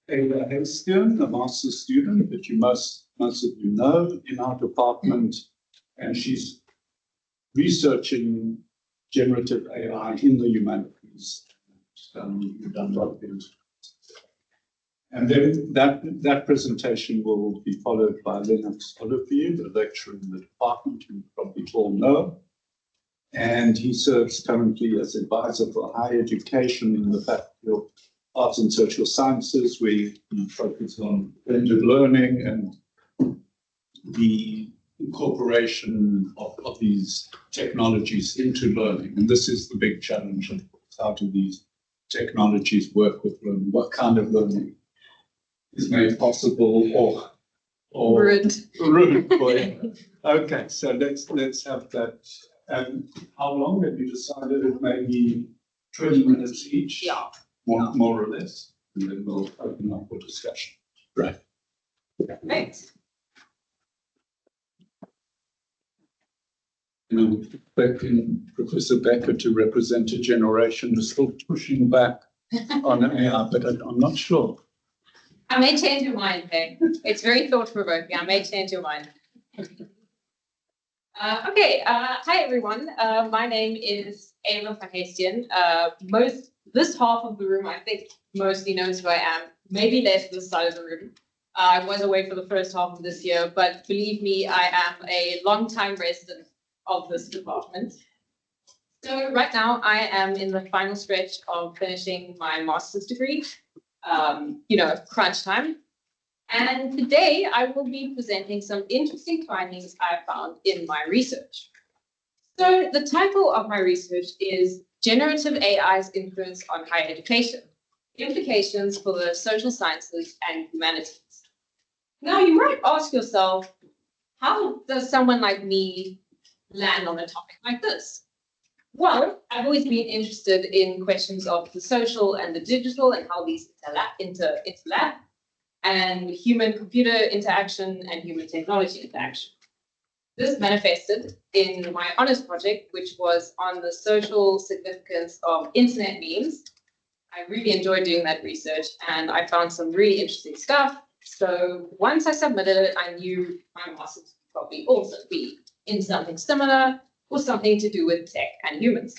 Ada Hastien, a master's student that most of you know in our department, and she's researching generative AI in the humanities. We've done a lot of it. And then that presentation will be followed by Lennox Olivier, a lecturer in the department you probably all know. And he serves currently as advisor for higher education in the Faculty of Arts and Social Sciences, where he focuses on blended learning and the incorporation of these technologies into learning. And this is the big challenge of how do these technologies work with learning? What kind of learning is made possible or ruined for you? Okay, so let's have that. And how long have you decided? It may be 20 minutes each? Yeah. More or less, and then we'll open up for discussion. Right. Thanks. I'm expecting Professor Becker to represent a generation who's still pushing back on AI, but I'm not sure. I may change your mind, okay? It's very thought-provoking. I may change your mind. Hi everyone. My name is Ava van Hastien. This half of the room, I think, mostly knows who I am. Maybe less this side of the room. I was away for the first half of this year, but believe me, I am a long-time resident of this department. So right now, I am in the final stretch of finishing my master's degree. Crunch time. And today I will be presenting some interesting findings I found in my research. So the title of my research is Generative AI's Influence on Higher Education, Implications for the Social Sciences and Humanities. Now you might ask yourself, how does someone like me land on a topic like this? Well, I've always been interested in questions of the social and the digital and how these interlap, and human-computer interaction and human-technology interaction. This manifested in my honors project, which was on the social significance of internet memes. I really enjoyed doing that research, and I found some really interesting stuff. So once I submitted it, I knew my master's would probably also be in something similar or something to do with tech and humans.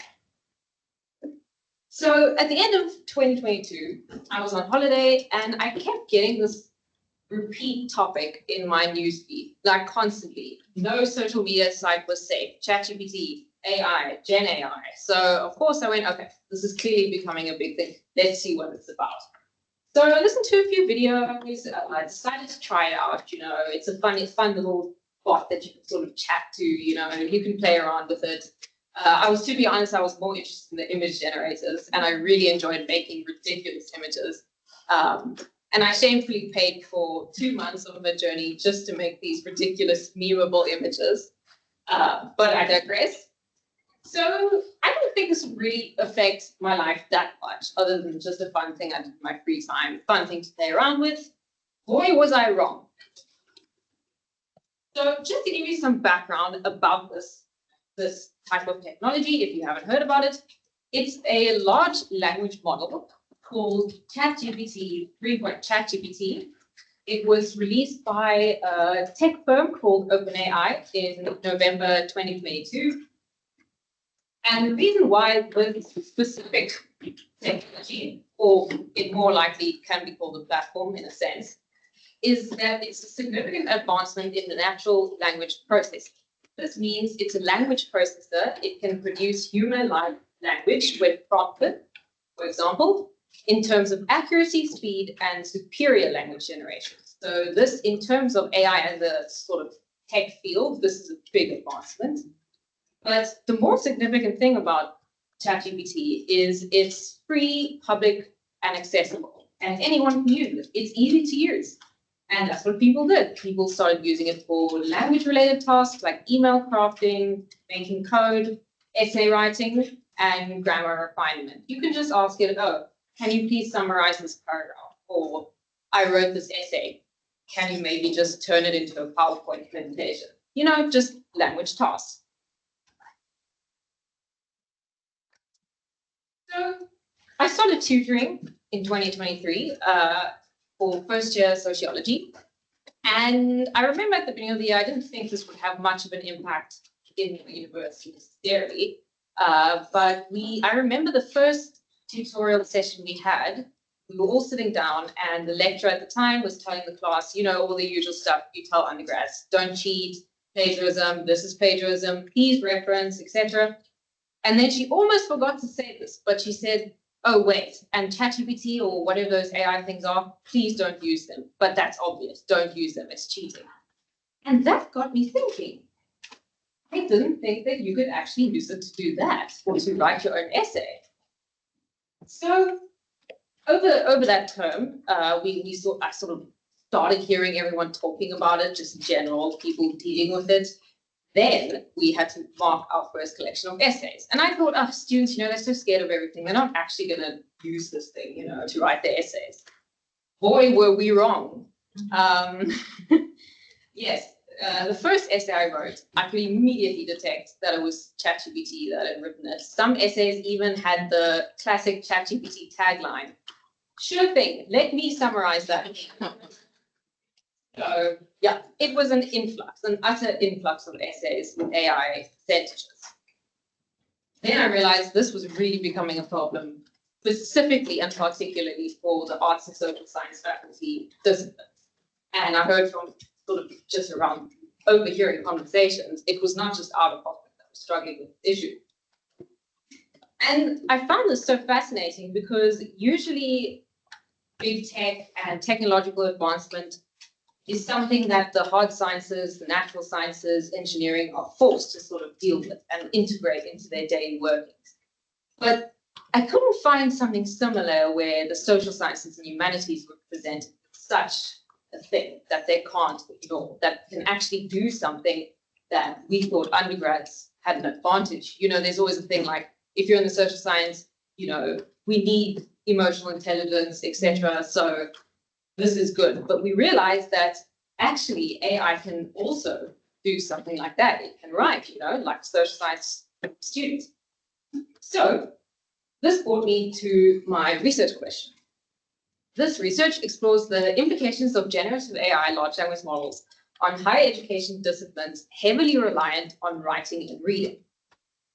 So at the end of 2022, I was on holiday and I kept getting this repeat topic in my newsfeed, like constantly. No social media site was safe. ChatGPT, AI, Gen AI. So of course I went, okay, this is clearly becoming a big thing. Let's see what it's about. So I listened to a few videos. I decided to try it out. It's a fun little bot that you can sort of chat to. You can play around with it. To be honest, I was more interested in the image generators, and I really enjoyed making ridiculous images. And I shamefully paid for 2 months of a journey just to make these ridiculous, memeable images. But I digress. So I don't think this really affects my life that much, other than just a fun thing I do in my free time, fun thing to play around with. Boy, was I wrong. So just to give you some background about this type of technology, if you haven't heard about it, it's a large language model called ChatGPT, ChatGPT. It was released by a tech firm called OpenAI in November 2022. And the reason why this specific technology, or it more likely can be called a platform in a sense, is that it's a significant advancement in the natural language processing. This means it's a language processor. It can produce human-like language when prompted, for example, in terms of accuracy, speed, and superior language generation. So this, in terms of AI as a sort of tech field, this is a big advancement. But the more significant thing about ChatGPT is it's free, public, and accessible, and anyone can use it. It's easy to use. And that's what people did. People started using it for language-related tasks like email crafting, making code, essay writing, and grammar refinement. You can just ask it, oh, can you please summarize this paragraph? Or I wrote this essay. Can you maybe just turn it into a PowerPoint presentation? Just language tasks. So I started tutoring in 2023. for first year sociology. And I remember at the beginning of the year, I didn't think this would have much of an impact in the university necessarily. But I remember the first tutorial session we had, we were all sitting down and the lecturer at the time was telling the class, you know, all the usual stuff you tell undergrads, don't cheat, plagiarism, this is plagiarism, please reference, etc. And then she almost forgot to say this, but she said, oh, wait, and ChatGPT or whatever those AI things are, please don't use them. But that's obvious, don't use them, it's cheating. And that got me thinking. I didn't think that you could actually use it to do that or to write your own essay. So over that term, I sort of started hearing everyone talking about it, just in general, people dealing with it. Then we had to mark our first collection of essays. And I thought, oh, students, you know, they're so scared of everything. They're not actually going to use this thing, you know, to write their essays. Boy, were we wrong. Yes, the first essay I wrote, I could immediately detect that it was ChatGPT that had written it. Some essays even had the classic ChatGPT tagline. Sure thing, let me summarize that. So, yeah, it was an utter influx of essays with AI sentences. Then I realized this was really becoming a problem, specifically and particularly for the arts and social science faculty disciplines. And I heard from sort of just around overhearing conversations, it was not just our department that was struggling with the issue. And I found this so fascinating because usually big tech and technological advancement is something that the hard sciences, the natural sciences, engineering are forced to sort of deal with and integrate into their daily workings. But I couldn't find something similar where the social sciences and humanities were presented with such a thing that they can't ignore, that can actually do something that we thought undergrads had an advantage. You know, there's always a thing like, if you're in the social science, you know, we need emotional intelligence, etc. So this is good. But we realized that actually AI can also do something like that. It can write, you know, like social science students. So this brought me to my research question. This research explores the implications of generative AI large language models on higher education disciplines heavily reliant on writing and reading.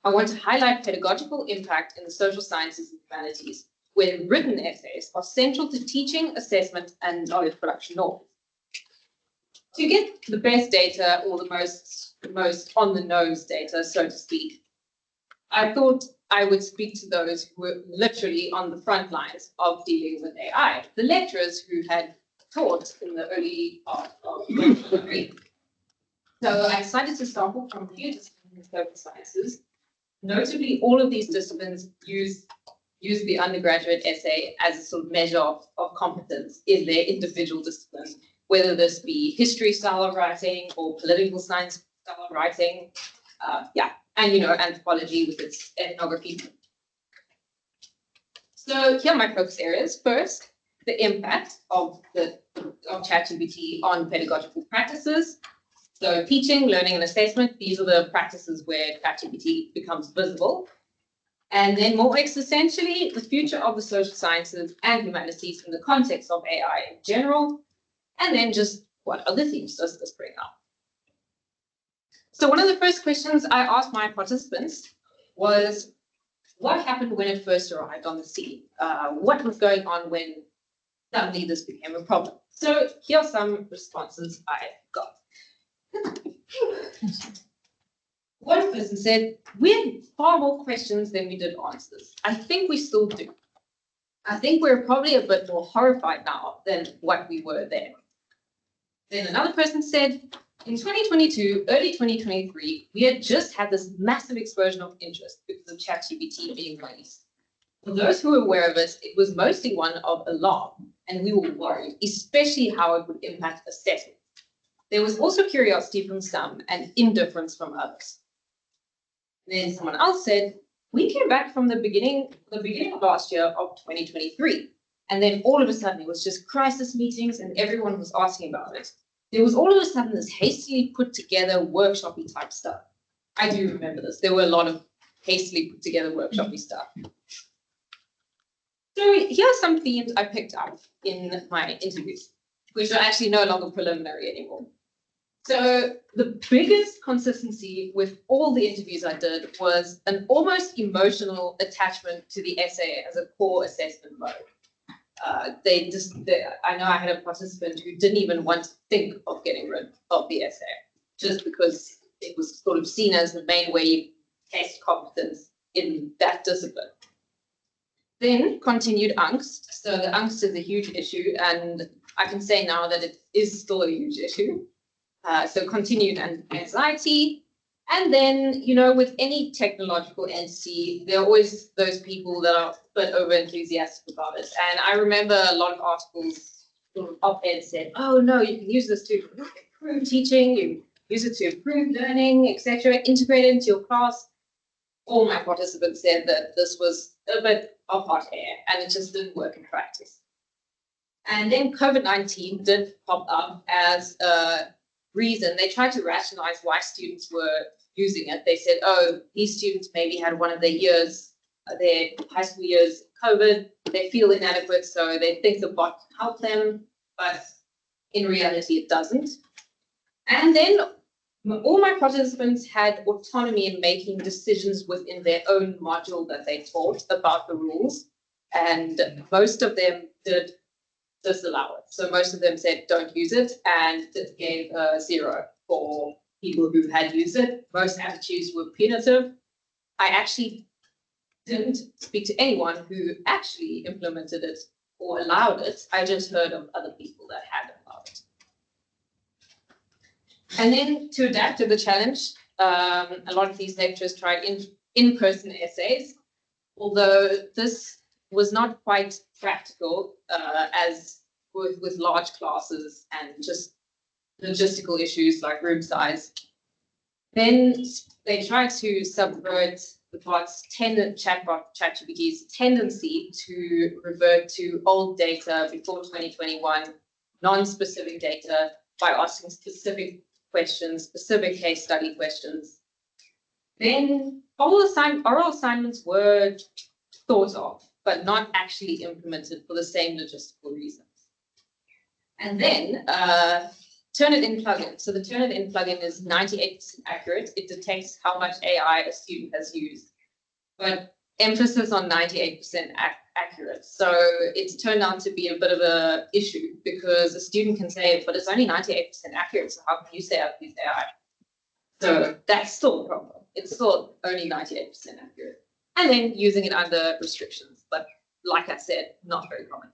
I want to highlight pedagogical impact in the social sciences and humanities, where written essays are central to teaching, assessment, and knowledge production norms. To get the best data or the most on-the-nose data, so to speak, I thought I would speak to those who were literally on the front lines of dealing with AI, the lecturers who had taught in the early part of the degree. So I decided to sample from a few disciplines in social sciences. Notably, all of these disciplines use the undergraduate essay as a sort of measure of competence in their individual disciplines, whether this be history style of writing or political science style of writing, and you know, anthropology with its ethnography. So here are my focus areas. First, the impact of ChatGPT on pedagogical practices. So teaching, learning, and assessment, these are the practices where ChatGPT becomes visible. And then more existentially, the future of the social sciences and humanities in the context of AI in general. And then just what other themes does this bring up? So one of the first questions I asked my participants was, what happened when it first arrived on the scene? What was going on when suddenly this became a problem? So here are some responses I got. One person said, we had far more questions than we did answers. I think we still do. I think we're probably a bit more horrified now than what we were then. Then another person said, in 2022, early 2023, we had just had this massive explosion of interest because of ChatGPT being released. For those who were aware of it, it was mostly one of alarm, and we were worried, especially how it would impact assessment. There was also curiosity from some and indifference from others. Then someone else said, we came back from the beginning of last year of 2023. And then all of a sudden it was just crisis meetings and everyone was asking about it. There was all of a sudden this hastily put together workshopy type stuff. I do remember this. There were a lot of hastily put together workshopy stuff. So here are some themes I picked up in my interviews, which are actually no longer preliminary anymore. So the biggest consistency with all the interviews I did was an almost emotional attachment to the essay as a core assessment mode. I know I had a participant who didn't even want to think of getting rid of the essay, just because it was sort of seen as the main way you test competence in that discipline. Then continued angst. So the angst is a huge issue, and I can say now that it is still a huge issue. So continued anxiety. And then, you know, with any technological entity, there are always those people that are a bit over enthusiastic about it. And I remember a lot of articles, sort of op-ed said, oh no, you can use this to improve teaching, you use it to improve learning, etc., integrate it into your class. All my participants said that this was a bit of hot air and it just didn't work in practice. And then COVID-19 did pop up as a reason. They tried to rationalize why students were using it. They said, oh, these students maybe had one of their years, their high school years, COVID, they feel inadequate, so they think the bot can help them, but in reality it doesn't. And then all my participants had autonomy in making decisions within their own module that they taught about the rules, and most of them did disallow it. So most of them said don't use it, and it gave a 0 for people who had used it. Most attitudes were punitive. I actually didn't speak to anyone who actually implemented it or allowed it. I just heard of other people that had allowed it. And then to adapt to the challenge, a lot of these lecturers tried in-person essays, although this was not quite practical as with large classes and just logistical issues like room size. Then they tried to subvert the chatbot ChatGPT's tendency to revert to old data before 2021, non-specific data, by asking specific questions, specific case study questions. Then oral assignments were thought of, but not actually implemented for the same logistical reasons. And then Turnitin plugin. So the Turnitin plugin is 98% accurate. It detects how much AI a student has used, but emphasis on 98% accurate. So it's turned out to be a bit of an issue because a student can say, but it's only 98% accurate, so how can you say I've used AI? So that's still a problem. It's still only 98% accurate. And then using it under restrictions, but like I said, not very common.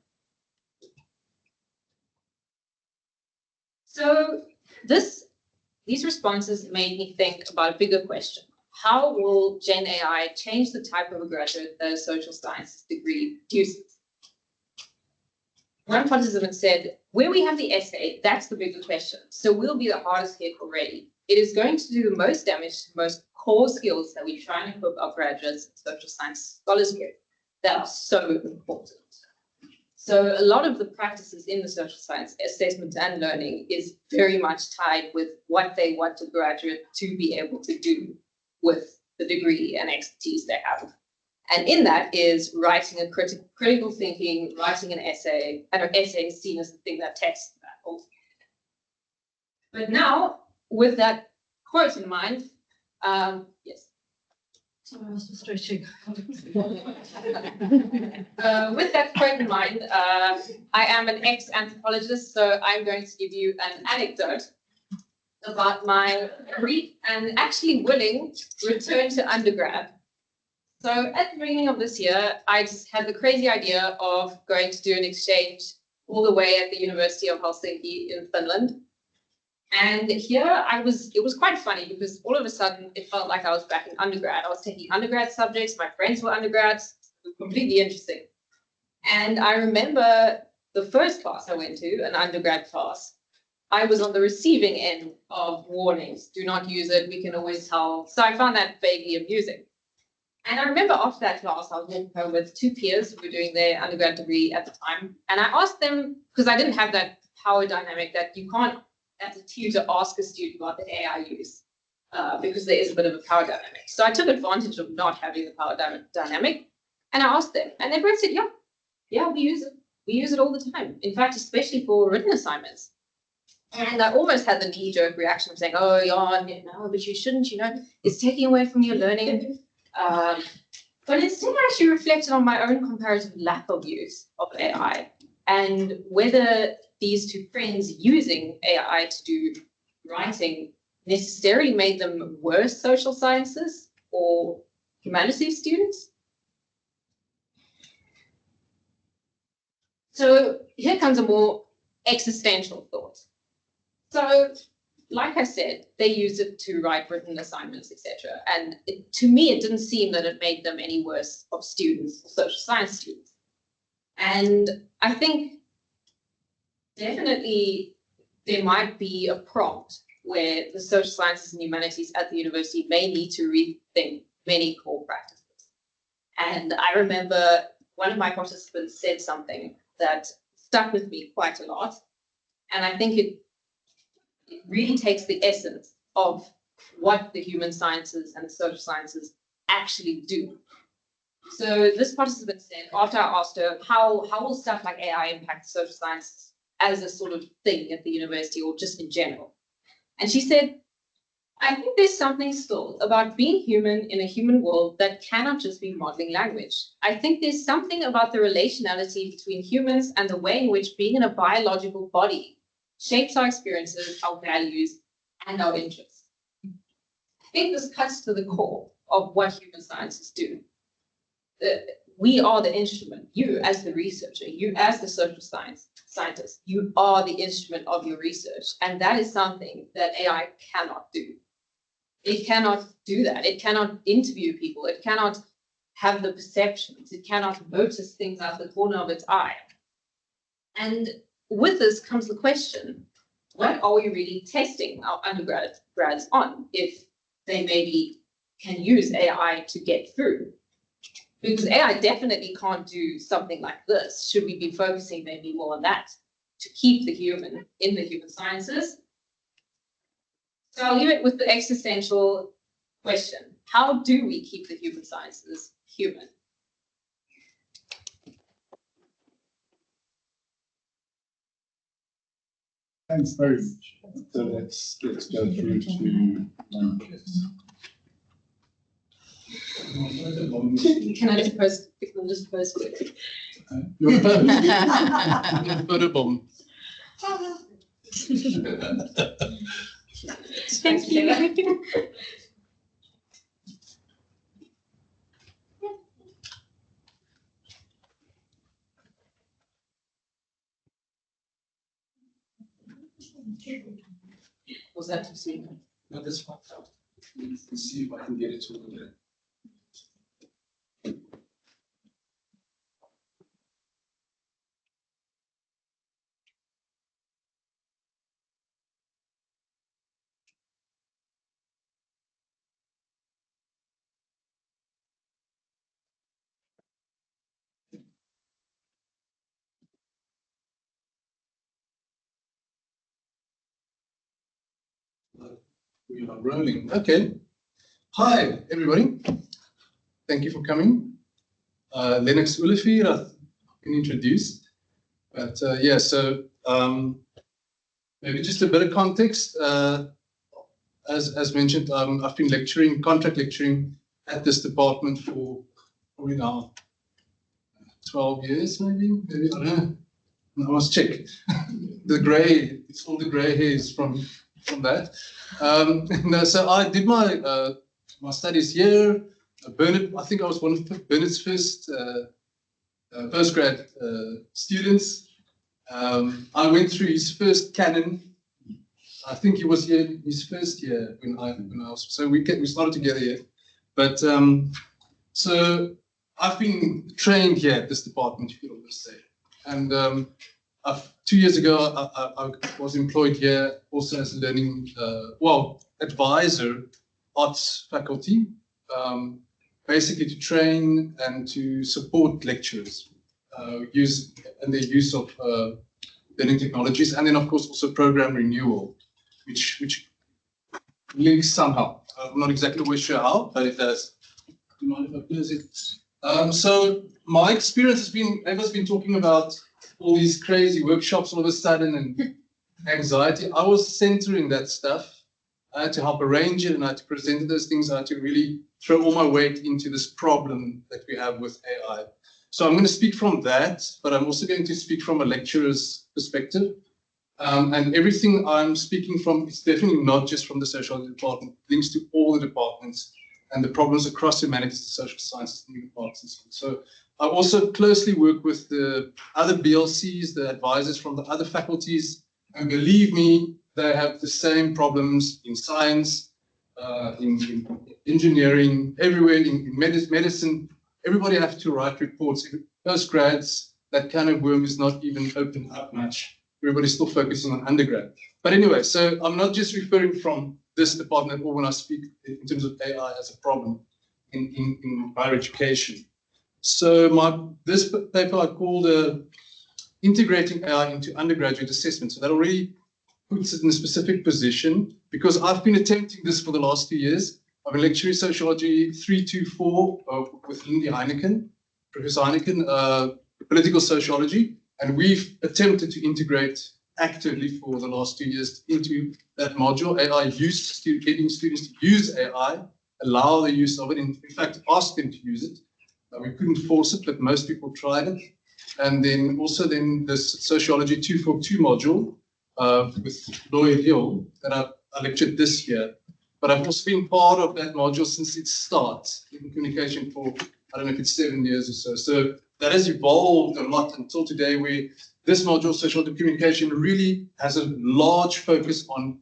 So these responses made me think about a bigger question. How will Gen AI change the type of a graduate that a social sciences degree produces? One participant said, where we have the essay, that's the bigger question. So we'll be the hardest hit already. It is going to do the most damage to the most core skills that we try and equip our graduates in social science scholars with that are so important. So a lot of the practices in the social science assessment and learning is very much tied with what they want a graduate to be able to do with the degree and expertise they have. And in that is writing a critical thinking, writing an essay, and an essay is seen as the thing that tests that also. But now, with that quote in mind, yes. Sorry, I was just stretching. With that quote in mind, I am an ex-anthropologist, so I'm going to give you an anecdote about my brief and actually willing return to undergrad. So at the beginning of this year, I just had the crazy idea of going to do an exchange all the way at the University of Helsinki in Finland. And here it was quite funny because all of a sudden it felt like I was back in undergrad. I was taking undergrad subjects, my friends were undergrads, it was completely interesting. And I remember the first class I went to, an undergrad class, I was on the receiving end of warnings, do not use it, we can always tell. So I found that vaguely amusing. And I remember after that class, I was walking home with two peers who were doing their undergrad degree at the time. And I asked them, because I didn't have that power dynamic that you can't, as a tutor, ask a student about the AI use, because there is a bit of a power dynamic. So I took advantage of not having the power dynamic, and I asked them, and they both said, yeah, Yeah, we use it. We use it all the time. In fact, especially for written assignments. And I almost had the knee-jerk reaction of saying, oh, yeah, no, but you shouldn't, it's taking away from your learning. But instead, I actually reflected on my own comparative lack of use of AI and whether these two friends using AI to do writing necessarily made them worse social sciences or humanities students. So here comes a more existential thought. So, like I said, they use it to write written assignments, etc. And to me, it didn't seem that it made them any worse of students or social science students. And I think definitely there might be a prompt where the social sciences and humanities at the university may need to rethink many core practices. And I remember one of my participants said something that stuck with me quite a lot. And I think it really takes the essence of what the human sciences and the social sciences actually do. So this participant said, after I asked her, how will stuff like AI impact social sciences as a sort of thing at the university or just in general? And she said, I think there's something still about being human in a human world that cannot just be modeling language. I think there's something about the relationality between humans and the way in which being in a biological body shapes our experiences, our values, and our interests. I think this cuts to the core of what human sciences do. We are the instrument. You as the researcher, you as the social scientist, you are the instrument of your research. And that is something that AI cannot do. It cannot do that. It cannot interview people. It cannot have the perceptions. It cannot notice things out the corner of its eye. And with this comes the question, what are we really testing our undergrads on if they maybe can use AI to get through? Because AI definitely can't do something like this. Should we be focusing maybe more on that to keep the human in the human sciences? So I'll leave it with the existential question. How do we keep the human sciences human? Thanks very much. So let's go through to Humanities. Can I just post it? Your first. Photobomb. Thank you. Was that too soon? No, this one. Let's see if I can get it to over We are rolling. Okay. Hi, everybody. Thank you for coming. Lennox Olivier, I've been introduced. But yeah, so maybe just a bit of context. As mentioned, I've been contract lecturing at this department for probably now 12 years, maybe, I don't know. I must check. It's all the gray hairs from that. No, so I did my studies here. Bernard, I think I was one of Bernard's first postgrad students. I went through his first canon. I think he was here his first year when I was. So we started together here. But so I've been trained here at this department, you could almost say. And 2 years ago, I was employed here also as a learning, advisor, arts faculty, basically to train and to support lecturers in the use of learning technologies, and then of course also program renewal, which links somehow. I'm not exactly sure how, but it does. Do you mind if I close it? So my experience has been, everyone's been talking about all these crazy workshops all of a sudden and anxiety. I was centering that stuff. I had to help arrange it and I had to present those things. I had to really throw all my weight into this problem that we have with AI. So I'm going to speak from that, but I'm also going to speak from a lecturer's perspective. And everything I'm speaking from is definitely not just from the sociology department. It links to all the departments and the problems across humanities, the social sciences, and departments and so on. So I also closely work with the other BLCs, the advisors from the other faculties, and believe me, they have the same problems in science, in engineering, everywhere, in medicine. Everybody has to write reports. Postgrads, that kind of worm is not even opened up much. Everybody's still focusing on undergrad. But anyway, so I'm not just referring from this department or when I speak in terms of AI as a problem in higher education. So this paper I called Integrating AI into Undergraduate Assessment. So that already puts it in a specific position because I've been attempting this for the last 2 years. I've been lecturing sociology 324 with Lindy Heineken, Professor Heineken, political sociology, and we've attempted to integrate actively for the last 2 years into that module. AI use, getting students to use AI, allow the use of it, in fact, ask them to use it. We couldn't force it, but most people tried it. And then also this Sociology 242 module with Lloyd Hill that I lectured this year. But I've also been part of that module since its start in communication for, I don't know if it's 7 years or so. So that has evolved a lot until today where this module, Sociology Communication, really has a large focus on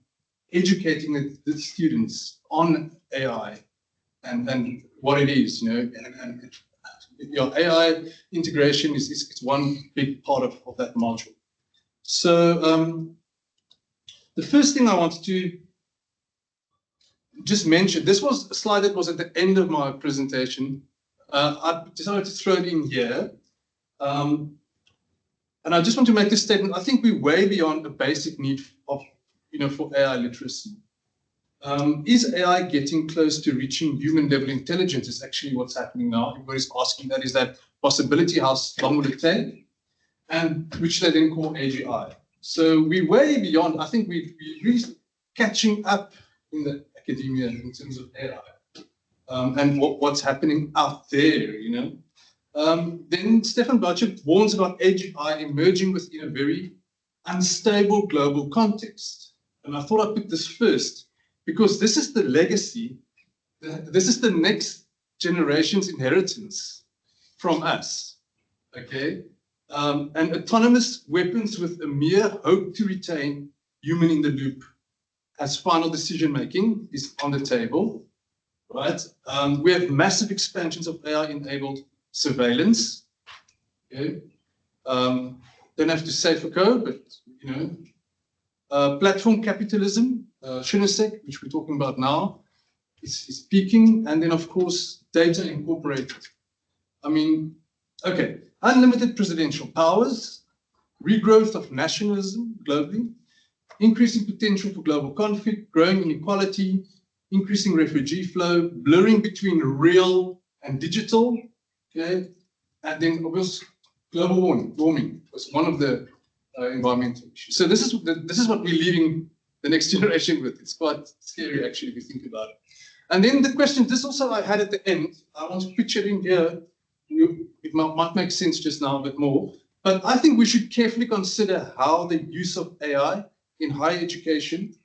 educating the students on AI and what it is, you know, and AI integration is one big part of that module. So the first thing I wanted to just mention, this was a slide that was at the end of my presentation. I decided to throw it in here. And I just want to make this statement. I think we're way beyond the basic need of, for AI literacy. Is AI getting close to reaching human level intelligence is actually what's happening now. Everybody's asking that, is that possibility? How long will it take? And which they then call AGI. So we're way beyond, I think we're really catching up in the academia in terms of AI and what's happening out there, Then Stefan Blanchard warns about AGI emerging within a very unstable global context. And I thought I'd put this first, because this is the legacy, this is the next generation's inheritance from us, okay? And autonomous weapons with a mere hope to retain human in the loop as final decision-making is on the table, right? We have massive expansions of AI-enabled surveillance, okay? Don't have to say for code, but, platform capitalism, Shinosek, which we're talking about now, is peaking, and then of course data incorporated. I mean, okay, unlimited presidential powers, regrowth of nationalism globally, increasing potential for global conflict, growing inequality, increasing refugee flow, blurring between real and digital, okay, and then of course global warming was one of the environmental issues. So this is what we're leaving the next generation with. It's quite scary, actually, if you think about it. And then the question, this also I had at the end, I want to picture in here, it might make sense just now a bit more, but I think we should carefully consider how the use of AI in higher education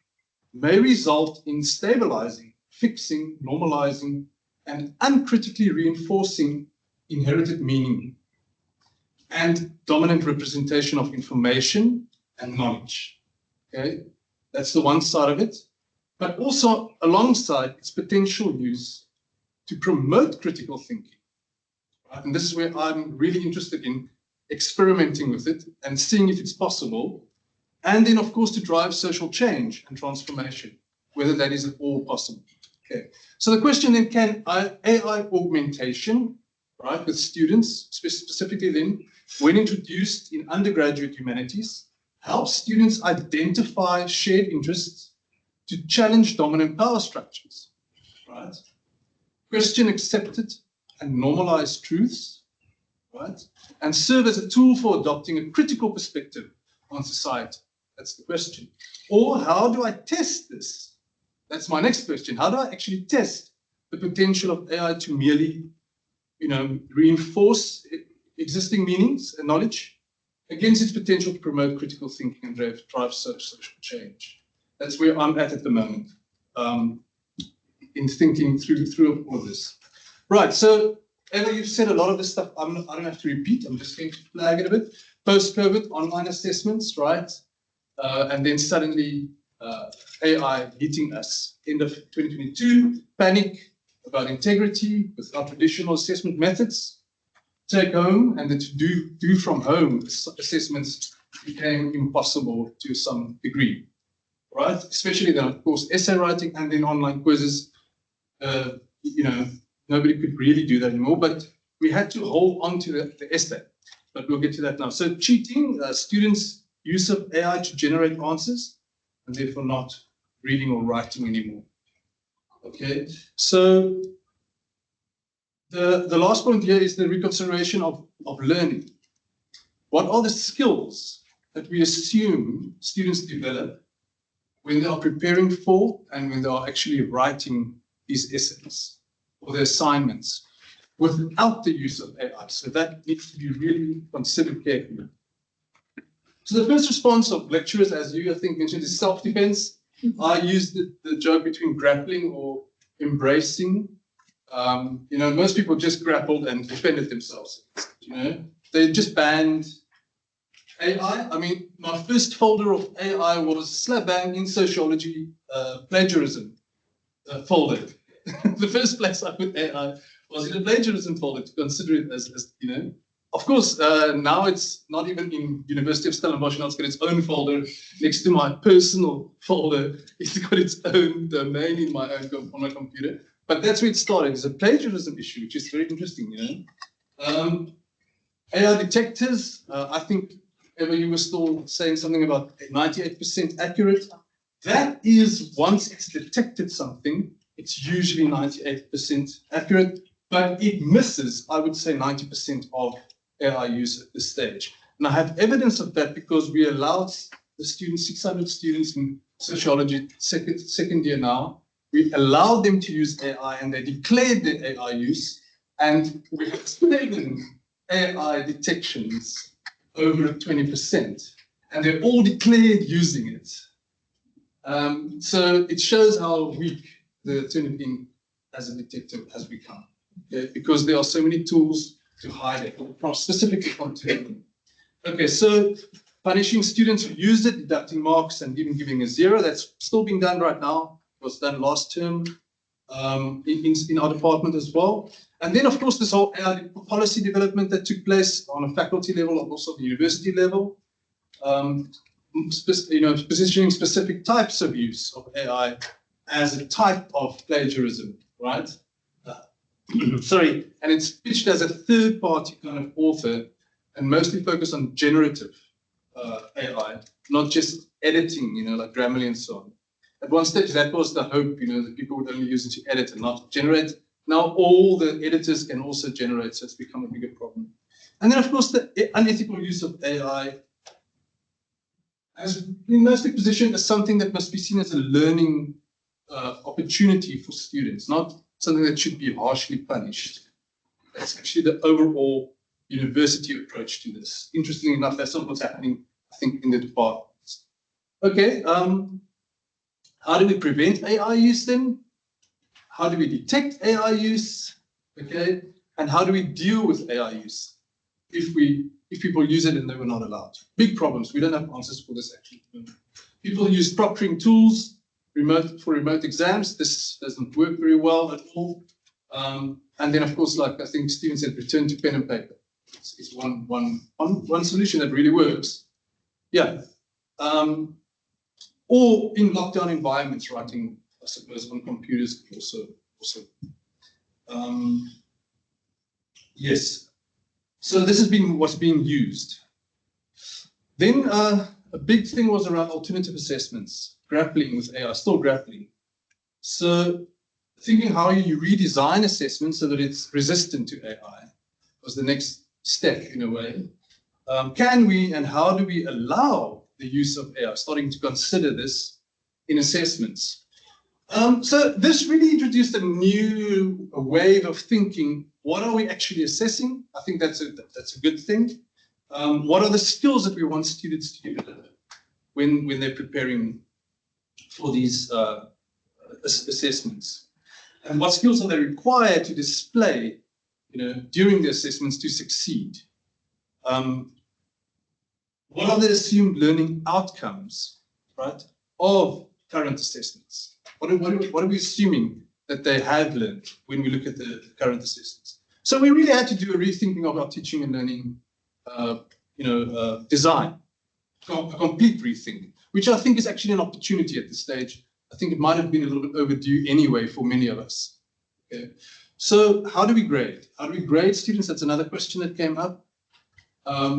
may result in stabilizing, fixing, normalizing, and uncritically reinforcing inherited meaning and dominant representation of information and knowledge, okay? That's the one side of it, but also alongside its potential use to promote critical thinking, right? And this is where I'm really interested in experimenting with it and seeing if it's possible, and then of course to drive social change and transformation, whether that is at all possible, okay? So the question then, can AI augmentation, right, with students, specifically then, when introduced in undergraduate humanities, help students identify shared interests to challenge dominant power structures, right? Question accepted and normalized truths, right? And serve as a tool for adopting a critical perspective on society? That's the question. Or how do I test this? That's my next question. How do I actually test the potential of AI to merely, reinforce existing meanings and knowledge against its potential to promote critical thinking and drive social change? That's where I'm at the moment, in thinking through all of this. Right, so Eva, you've said a lot of this stuff. I don't have to repeat. I'm just going to flag it a bit. Post-COVID, online assessments, right? And then suddenly AI hitting us. End of 2022, panic about integrity without traditional assessment methods. Take home and then to do from home assessments became impossible to some degree, right? Especially then, of course, essay writing and then online quizzes. Nobody could really do that anymore, but we had to hold on to the essay. But we'll get to that now. So cheating, students' use of AI to generate answers, and therefore not reading or writing anymore. Okay, so the last point here is the reconsideration of learning. What are the skills that we assume students develop when they are preparing for and when they are actually writing these essays or their assignments without the use of AI? So that needs to be really considered carefully. So the first response of lecturers, as you I think mentioned, is self-defense. I use the joke between grappling or embracing. Most people just grappled and defended themselves. They just banned AI. I mean, my first folder of AI was slap bang in sociology plagiarism folder. The first place I put AI was in a plagiarism folder to consider it as Of course, now it's not even in University of Stellenbosch. Now it's got its own folder next to my personal folder. It's got its own domain in my own on my computer. But that's where it started. It's a plagiarism issue, which is very interesting. AI detectors. I think Eva, you were still saying something about 98% accurate. That is, once it's detected something, it's usually 98% accurate, but it misses, I would say, 90% of AI use at this stage. And I have evidence of that because we allowed the students, 600 students in sociology, second year now, we allowed them to use AI and they declared their AI use, and we had 7 AI detections over 20%, and they're all declared using it. So it shows how weak the Turnipin as a detective has become, okay? Because there are so many tools to hide it, specifically from Turnipin. Okay, so punishing students who used it, deducting marks and even giving a 0, that's still being done right now. It was done last term in our department as well. And then, of course, this whole AI policy development that took place on a faculty level and also the university level, positioning specific types of use of AI as a type of plagiarism, right? Sorry, and it's pitched as a third-party kind of author and mostly focused on generative AI, not just editing, like Grammarly and so on. At one stage, that was the hope, that people would only use it to edit and not generate. Now all the editors can also generate, so it's become a bigger problem. And then, of course, the unethical use of AI has been mostly positioned as something that must be seen as a learning opportunity for students, not something that should be harshly punished. That's actually the overall university approach to this. Interestingly enough, that's not what's happening, I think, in the departments. Okay, how do we prevent AI use then? How do we detect AI use? Okay, and how do we deal with AI use if people use it and they were not allowed? Big problems. We don't have answers for this actually. People use proctoring tools for remote exams. This doesn't work very well at all. And then, of course, like I think Stephen said, return to pen and paper. It's one solution that really works. Yeah. Or in lockdown environments, writing, I suppose, on computers also. Yes. So this has been what's being used. Then a big thing was around alternative assessments, grappling with AI, still grappling. So thinking how you redesign assessments so that it's resistant to AI was the next step in a way. Can we and how do we allow the use of AI? Starting to consider this in assessments. So this really introduced a new wave of thinking. What are we actually assessing? I think that's a good thing. What are the skills that we want students to develop when they're preparing for these assessments? And what skills are they required to display, during the assessments to succeed? What are the assumed learning outcomes, right, of current assessments? What are we assuming that they have learned when we look at the current assessments? So we really had to do a rethinking of our teaching and learning, design, a complete rethink, which I think is actually an opportunity at this stage. I think it might have been a little bit overdue anyway for many of us. Okay. So how do we grade? How do we grade students? That's another question that came up.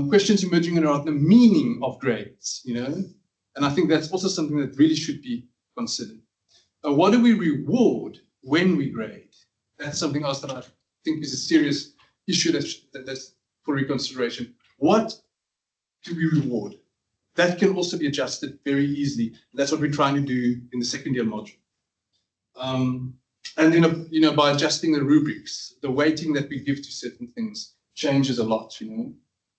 Questions emerging around the meaning of grades, and I think that's also something that really should be considered. What do we reward when we grade? That's something else that I think is a serious issue that's for reconsideration. What do we reward? That can also be adjusted very easily. That's what we're trying to do in the second year module. And then, by adjusting the rubrics, the weighting that we give to certain things changes a lot,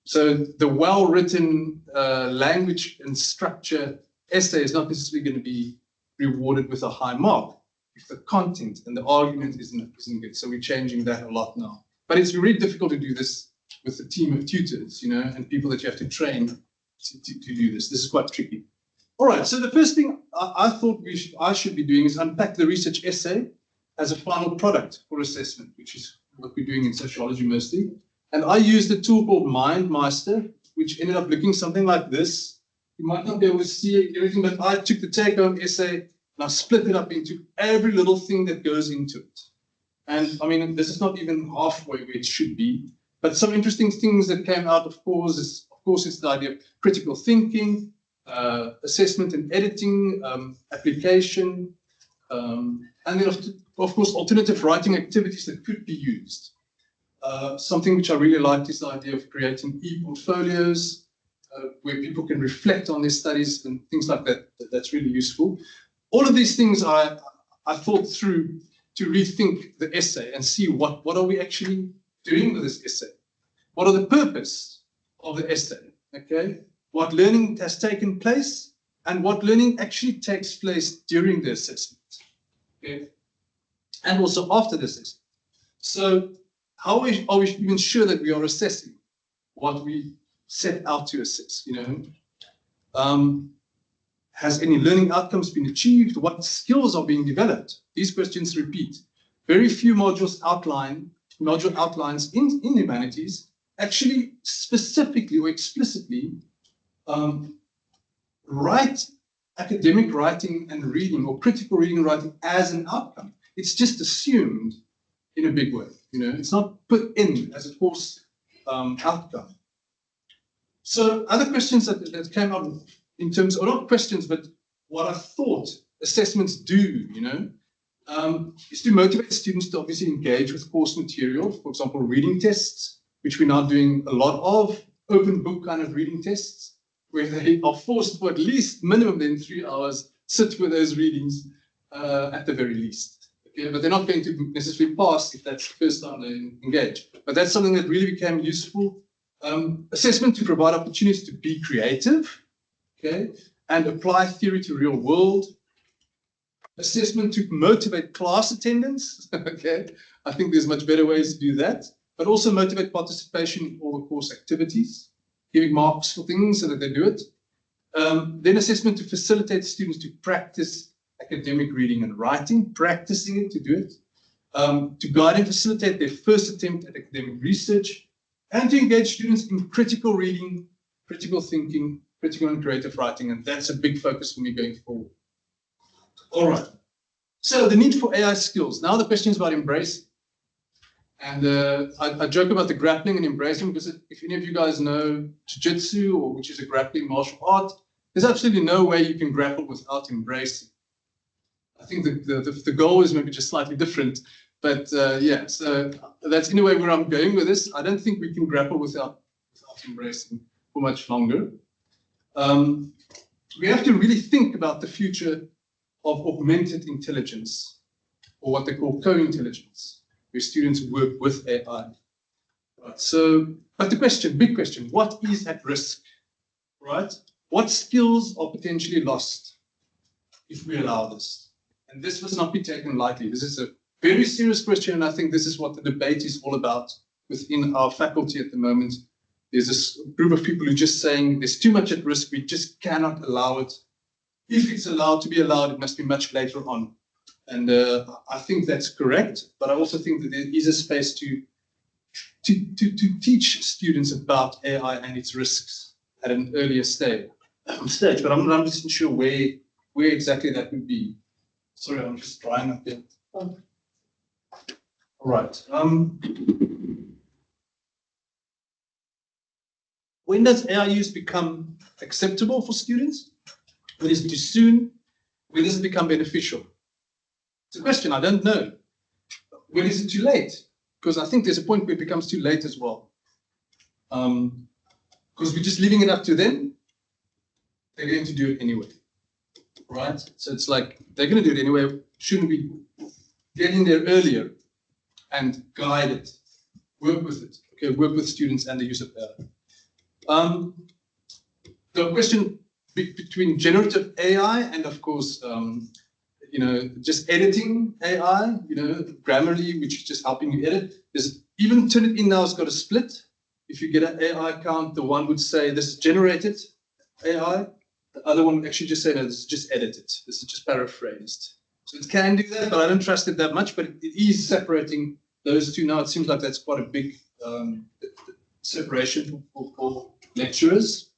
So the well-written language and structure essay is not necessarily going to be rewarded with a high mark if the content and the argument isn't good. So we're changing that a lot now. But it's really difficult to do this with a team of tutors, and people that you have to train to do this. This is quite tricky. All right, so the first thing I thought I should be doing is unpack the research essay as a final product for assessment, which is what we're doing in sociology mostly. And I used a tool called MindMeister, which ended up looking something like this. You might not be able to see everything, but I took the take-home essay and I split it up into every little thing that goes into it. And I mean, this is not even halfway where it should be, but some interesting things that came out, of course, is the idea of critical thinking, assessment and editing, application, and then, of course, alternative writing activities that could be used. Something which I really liked is the idea of creating e-portfolios where people can reflect on their studies and things like that. That's really useful. All of these things I thought through to rethink the essay and see what are we actually doing with this essay? What are the purpose of the essay? Okay, what learning has taken place and what learning actually takes place during the assessment. Okay, and also after the assessment. So how are we even sure that we are assessing what we set out to assess? Has any learning outcomes been achieved? What skills are being developed? These questions repeat. Very few module outlines in humanities actually specifically or explicitly write academic writing and reading or critical reading and writing as an outcome. It's just assumed in a big way. It's not put in as a course outcome. So other questions that came up in terms of, not questions, but what I thought assessments do, is to motivate students to obviously engage with course material. For example, reading tests, which we're now doing a lot of, open book kind of reading tests, where they are forced for at least minimum then 3 hours sit with those readings at the very least. Okay, but they're not going to necessarily pass if that's the first time they engage. But that's something that really became useful. Assessment to provide opportunities to be creative, okay, and apply theory to real world. Assessment to motivate class attendance, okay. I think there's much better ways to do that, but also motivate participation in all the course activities, giving marks for things so that they do it. Then assessment to facilitate students to practice academic reading and writing, practicing it to do it, to guide and facilitate their first attempt at academic research, and to engage students in critical reading, critical thinking, critical and creative writing, and that's a big focus for me going forward. All right, so the need for AI skills. Now the question is about embracing. And I joke about the grappling and embracing because if any of you guys know jiu-jitsu, or which is a grappling martial art, there's absolutely no way you can grapple without embracing. I think the goal is maybe just slightly different, But yeah, so that's in a way where I'm going with this. I don't think we can grapple without embracing for much longer. We have to really think about the future of augmented intelligence, or what they call co-intelligence, where students work with AI. Right. So, but the question, big question, what is at risk, right? What skills are potentially lost if we allow this? And this must not be taken lightly. This is a very serious question, and I think this is what the debate is all about within our faculty at the moment. There's this group of people who are just saying there's too much at risk, we just cannot allow it. If it's allowed to be allowed, it must be much later on. And I think that's correct, but I also think that there is a space to teach students about AI and its risks at an earlier stage. But I'm not sure where exactly that would be. Sorry, I'm just drying up here. All right. When does AI use become acceptable for students? When is it too soon? When does it become beneficial? It's a question, I don't know. When is it too late? Because I think there's a point where it becomes too late as well. Because we're just leaving it up to them. They're going to do it anyway, right? So it's like, they're going to do it anyway. Shouldn't we get in there earlier and guide it, work with it, okay, work with students and the use of AI? The question between generative AI and, of course, just editing AI, Grammarly, which is just helping you edit. There's even Turnitin now has got a split. If you get an AI account, the one would say this is generated AI. The other one would actually just say, no, this is just edited. This is just paraphrased. So it can do that, but I don't trust it that much. But it is separating those two now. It seems like that's quite a big separation for lecturers.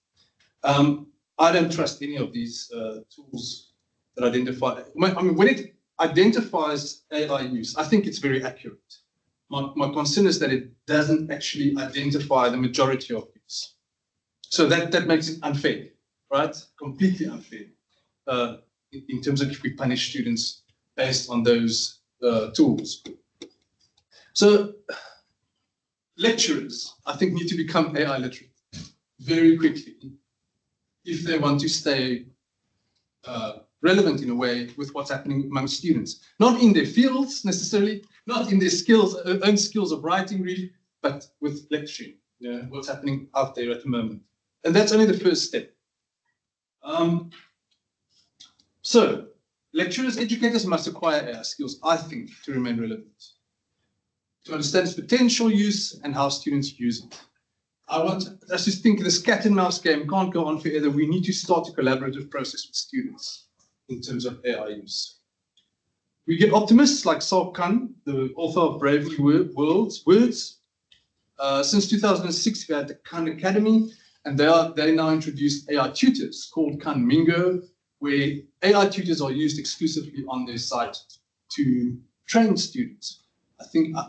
I don't trust any of these tools that identify. I mean, when it identifies AI use, I think it's very accurate. My concern is that it doesn't actually identify the majority of use. So that makes it unfair, right? Completely unfair in terms of if we punish students based on those tools. So lecturers, I think, need to become AI literate very quickly if they want to stay relevant in a way with what's happening among students. Not in their fields necessarily, not in their own skills of writing really, but with lecturing, what's happening out there at the moment. And that's only the first step. So lecturers, educators must acquire AI skills, I think, to remain relevant, to understand its potential use and how students use it. I want us to think this cat and mouse game can't go on forever. We need to start a collaborative process with students in terms of AI use. We get optimists like Saul Khan, the author of Brave New Words. Since 2006, we had the Khan Academy, and they now introduced AI tutors called Khan Mingo, where AI tutors are used exclusively on their site to train students.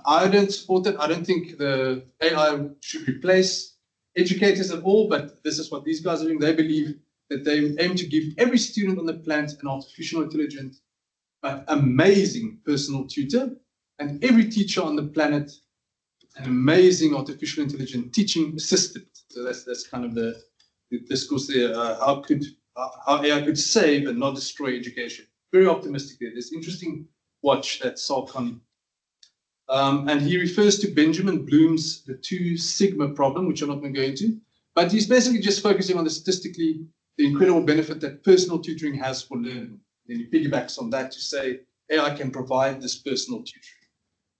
I don't support that. I don't think the AI should replace educators at all, but this is what these guys are doing. They believe that they aim to give every student on the planet an artificial intelligent, but amazing personal tutor, and every teacher on the planet an amazing artificial intelligent teaching assistant. So that's kind of the discourse there. How AI could save and not destroy education. Very optimistic there. There's interesting watch that Saul Khan. And he refers to Benjamin Bloom's the 2 sigma problem, which I'm not going to go into, but he's basically just focusing on the incredible benefit that personal tutoring has for learning. Then he piggybacks on that to say AI can provide this personal tutoring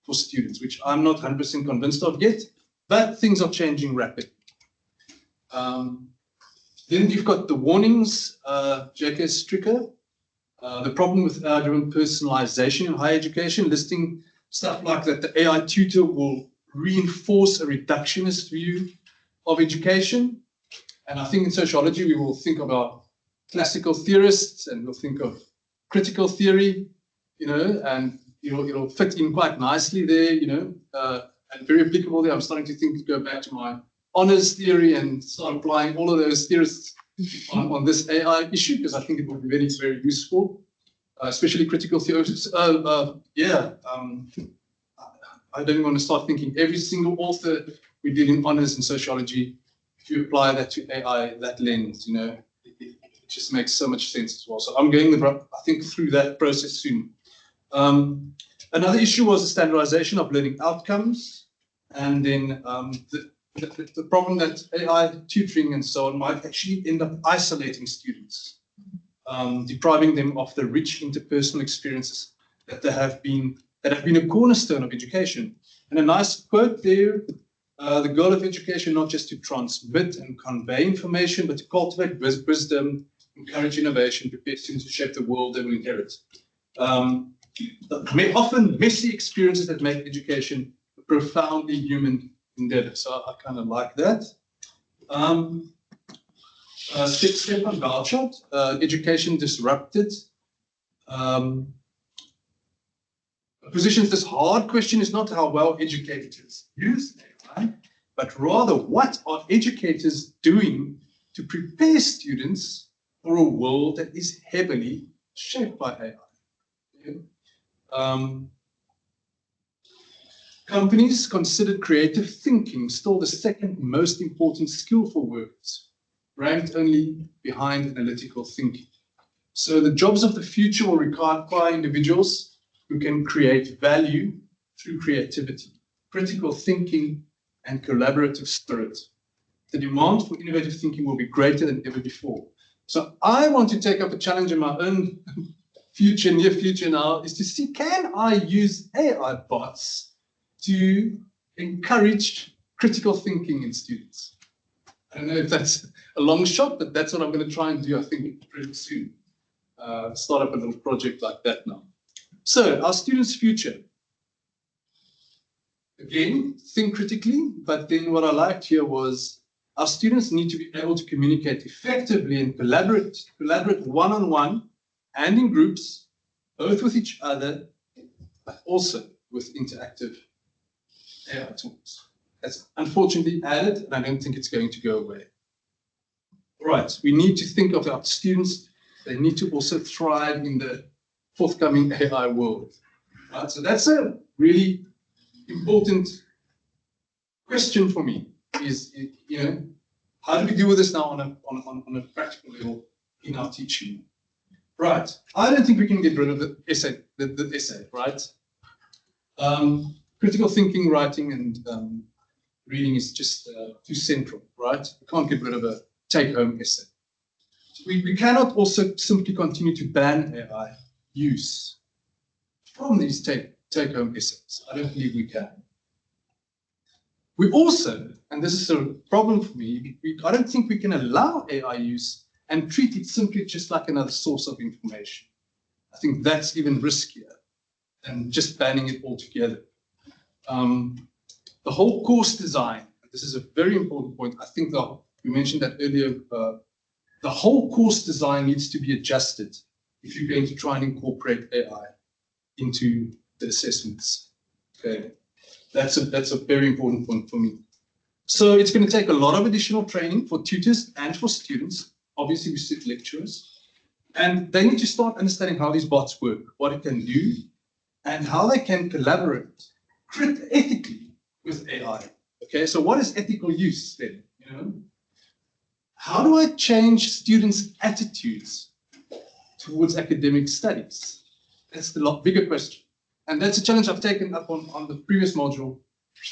for students, which I'm not 100% convinced of yet, but things are changing rapidly. Then you've got the warnings, J.K. Stricker, the problem with AI-driven personalization in higher education, listing stuff like that the AI tutor will reinforce a reductionist view of education. And I think in sociology, we will think of our classical theorists and we'll think of critical theory, and it'll fit in quite nicely there, and very applicable there. I'm starting to go back to my honors theory and start applying all of those theorists on this AI issue, because I think it will be very, very useful. Especially critical theorists. I don't want to start thinking every single author we did in honors in sociology, if you apply that to AI, that lens, it just makes so much sense as well. So I'm going, I think, through that process soon. Another issue was the standardization of learning outcomes, and then the problem that AI tutoring and so on might actually end up isolating students, depriving them of the rich interpersonal experiences that have been a cornerstone of education. And a nice quote there, the goal of education not just to transmit and convey information, but to cultivate wisdom, encourage innovation, prepare students to shape the world they will inherit. Often messy experiences that make education a profoundly human endeavor. So I kind of like that. Stefan Galchot, education disrupted. Positions this hard question is not how well educators use AI, but rather what are educators doing to prepare students for a world that is heavily shaped by AI. Companies considered creative thinking still the second most important skill for workers, ranked only behind analytical thinking. So the jobs of the future will require individuals who can create value through creativity, critical thinking, and collaborative spirit. The demand for innovative thinking will be greater than ever before. So I want to take up a challenge in my own near future now, is to see, can I use AI bots to encourage critical thinking in students? I don't know if that's a long shot, but that's what I'm going to try and do, I think, pretty soon. Start up a little project like that now. So, our students' future. Again, think critically, but then what I liked here was our students need to be able to communicate effectively and collaborate one-on-one and in groups, both with each other, but also with interactive AI tools. That's unfortunately added, and I don't think it's going to go away. All right, we need to think of our students. They need to also thrive in the forthcoming AI world. Right, so that's a really important question for me. Is how do we deal with this now on a practical level in our teaching? Right. I don't think we can get rid of the essay. The essay, right? Critical thinking, writing, and reading is just too central, right? We can't get rid of a take-home essay. We cannot also simply continue to ban AI use from these take-home essays. I don't believe we can. We also, and this is a problem for me, I don't think we can allow AI use and treat it simply just like another source of information. I think that's even riskier than just banning it altogether. The whole course design, this is a very important point. I think you mentioned that earlier. The whole course design needs to be adjusted if you're going to try and incorporate AI into the assessments. Okay, that's a very important point for me. So it's going to take a lot of additional training for tutors and for students. Obviously, we sit lecturers, and they need to start understanding how these bots work, what it can do, and how they can collaborate ethically with AI. Okay, so what is ethical use then? How do I change students' attitudes towards academic studies? That's the bigger question. And that's a challenge I've taken up on the previous module,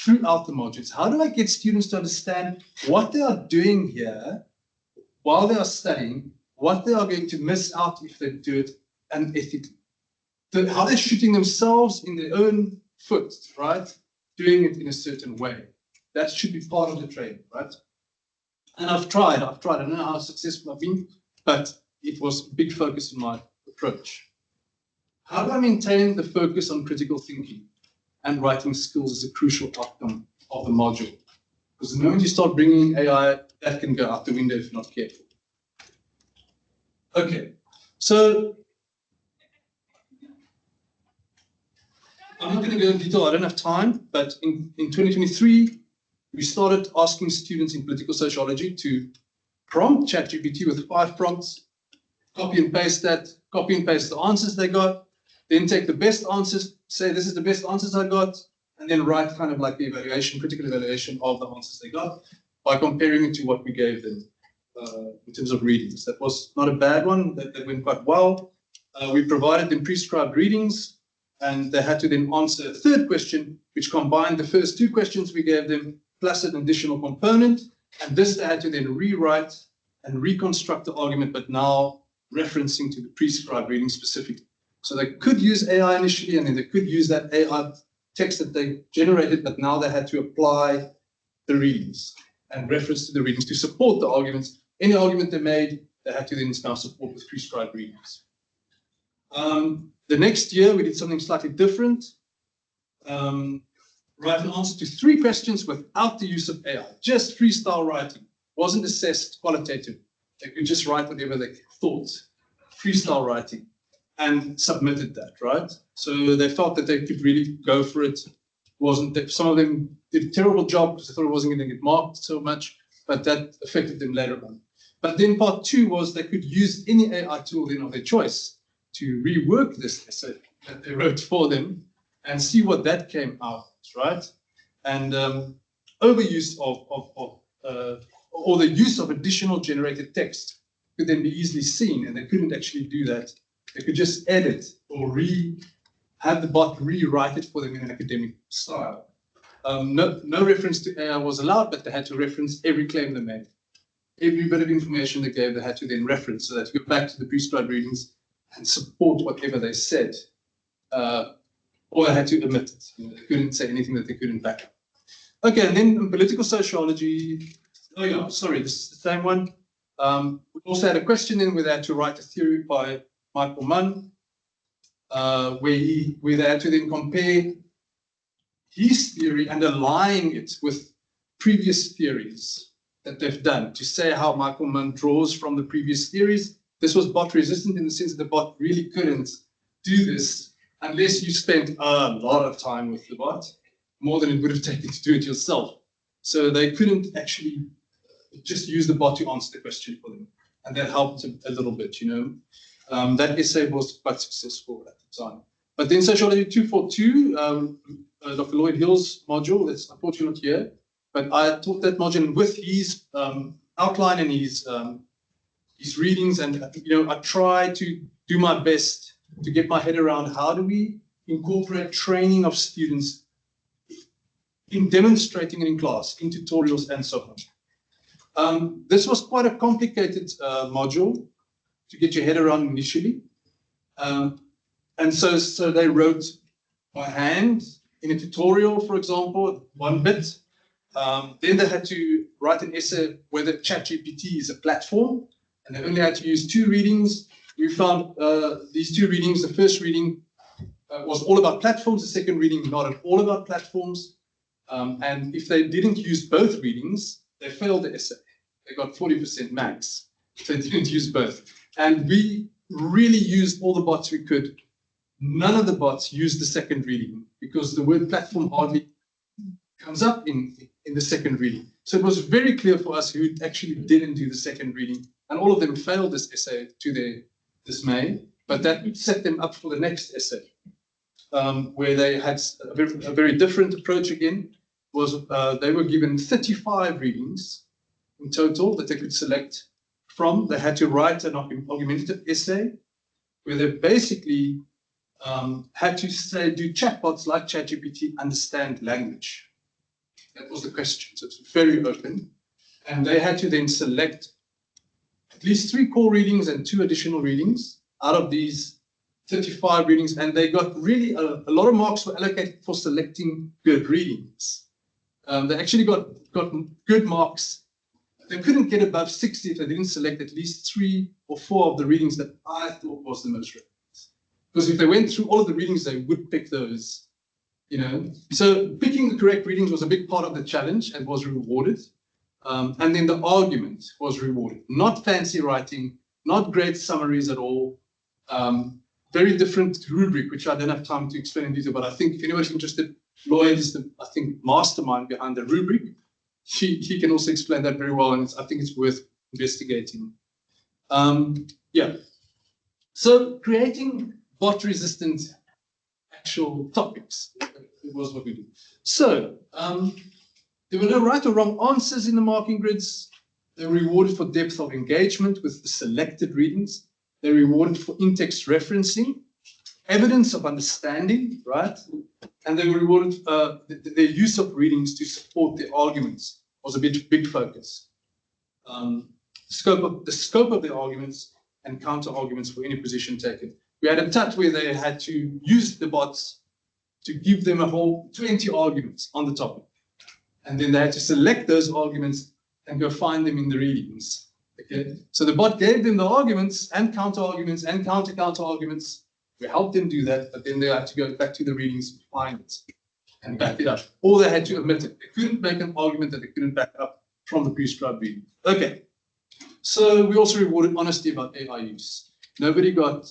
throughout the modules. How do I get students to understand what they are doing here while they are studying, what they are going to miss out if they do it unethically? How they're shooting themselves in their own foot, right? Doing it in a certain way. That should be part of the training, right? And I've tried. I don't know how successful I've been, but it was a big focus in my approach. How do I maintain the focus on critical thinking and writing skills as a crucial outcome of the module? Because the moment you start bringing AI, that can go out the window if you're not careful. Okay, so I'm not going to go into detail. I don't have time, but in 2023, we started asking students in political sociology to prompt ChatGPT with 5 prompts, copy and paste the answers they got, then take the best answers, say this is the best answers I got, and then write kind of like the evaluation, critical evaluation of the answers they got by comparing it to what we gave them in terms of readings. That was not a bad one. That went quite well. We provided them prescribed readings, and they had to then answer a third question, which combined the first two questions we gave them plus an additional component. And this they had to then rewrite and reconstruct the argument, but now referencing to the prescribed reading specifically. So they could use AI initially, and then they could use that AI text that they generated, but now they had to apply the readings and reference to the readings to support the arguments. Any argument they made, they had to then now support with prescribed readings. The next year, we did something slightly different. Write an answer to 3 questions without the use of AI, just freestyle writing. Wasn't assessed qualitative. They could just write whatever they thought, freestyle writing, and submitted that, right? So they felt that they could really go for it. Wasn't that some of them did a terrible job because they thought it wasn't going to get marked so much, but that affected them later on. But then part 2 was they could use any AI tool then of their choice to rework this essay that they wrote for them and see what that came out, right? And overuse or the use of additional generated text could then be easily seen, and they couldn't actually do that. They could just edit or have the bot rewrite it for them in an academic style. No reference to AI was allowed, but they had to reference every claim they made. Every bit of information they gave, they had to then reference, so that to go back to the prescribed readings and support whatever they said. Or they had to omit it. They couldn't say anything that they couldn't back up. Okay, and then political sociology. Oh yeah, sorry, this is the same one. We also had a question in where they had to write a theory by Michael Mann, where they had to then compare his theory and align it with previous theories that they've done to say how Michael Mann draws from the previous theories. This was bot resistant in the sense that the bot really couldn't do this unless you spent a lot of time with the bot, more than it would have taken to do it yourself. So they couldn't actually just use the bot to answer the question for them. And that helped a little bit, you know. That essay was quite successful at the time. But then Sociology 242, Dr. Lloyd Hill's module, that's unfortunately not here, but I taught that module with his outline and his readings, and you know, I try to do my best to get my head around how do we incorporate training of students in demonstrating it in class, in tutorials and so on. This was quite a complicated module to get your head around initially. And so they wrote by hand in a tutorial, for example, 1 bit. Then they had to write an essay whether ChatGPT is a platform, and they only had to use 2 readings. We found these 2 readings. The first reading was all about platforms, the second reading not at all about platforms. And if they didn't use both readings, they failed the essay. They got 40% max if they didn't use both. And we really used all the bots we could. None of the bots used the second reading because the word platform hardly comes up in the second reading. So it was very clear for us who actually didn't do the second reading. And all of them failed this essay to their dismay, but that set them up for the next essay, where they had a very different approach again. They were given 35 readings in total that they could select from. They had to write an argumentative essay where they basically had to say, do chatbots like ChatGPT understand language? That was the question. So it's very open. And they had to then select at least 3 core readings and 2 additional readings out of these 35 readings. And they got really a lot of marks were allocated for selecting good readings. They actually got good marks. They couldn't get above 60 if they didn't select at least 3 or 4 of the readings that I thought was the most relevant. Because if they went through all of the readings, they would pick those, you know. So picking the correct readings was a big part of the challenge and was rewarded. And then the argument was rewarded. Not fancy writing, not great summaries at all. Very different rubric, which I don't have time to explain in detail, but I think if anybody's interested, Lloyd is the, I think, mastermind behind the rubric. He can also explain that very well, and I think it's worth investigating. Yeah. So creating bot-resistant actual topics. it was what we did. So there were no right or wrong answers in the marking grids. They were rewarded for depth of engagement with the selected readings. They were rewarded for in-text referencing, evidence of understanding, right? And they were rewarded, their use of readings to support their arguments was a big focus. The scope of their arguments and counter arguments for any position taken. We had a TUT where they had to use the bots to give them a whole 20 arguments on the topic. And then they had to select those arguments and go find them in the readings. Okay, so the bot gave them the arguments and counter arguments and counter arguments. We helped them do that, but then they had to go back to the readings to find it and back it up. Or they had to omit it. They couldn't make an argument that they couldn't back up from the prescribed reading. Okay, so we also rewarded honesty about AI use. Nobody got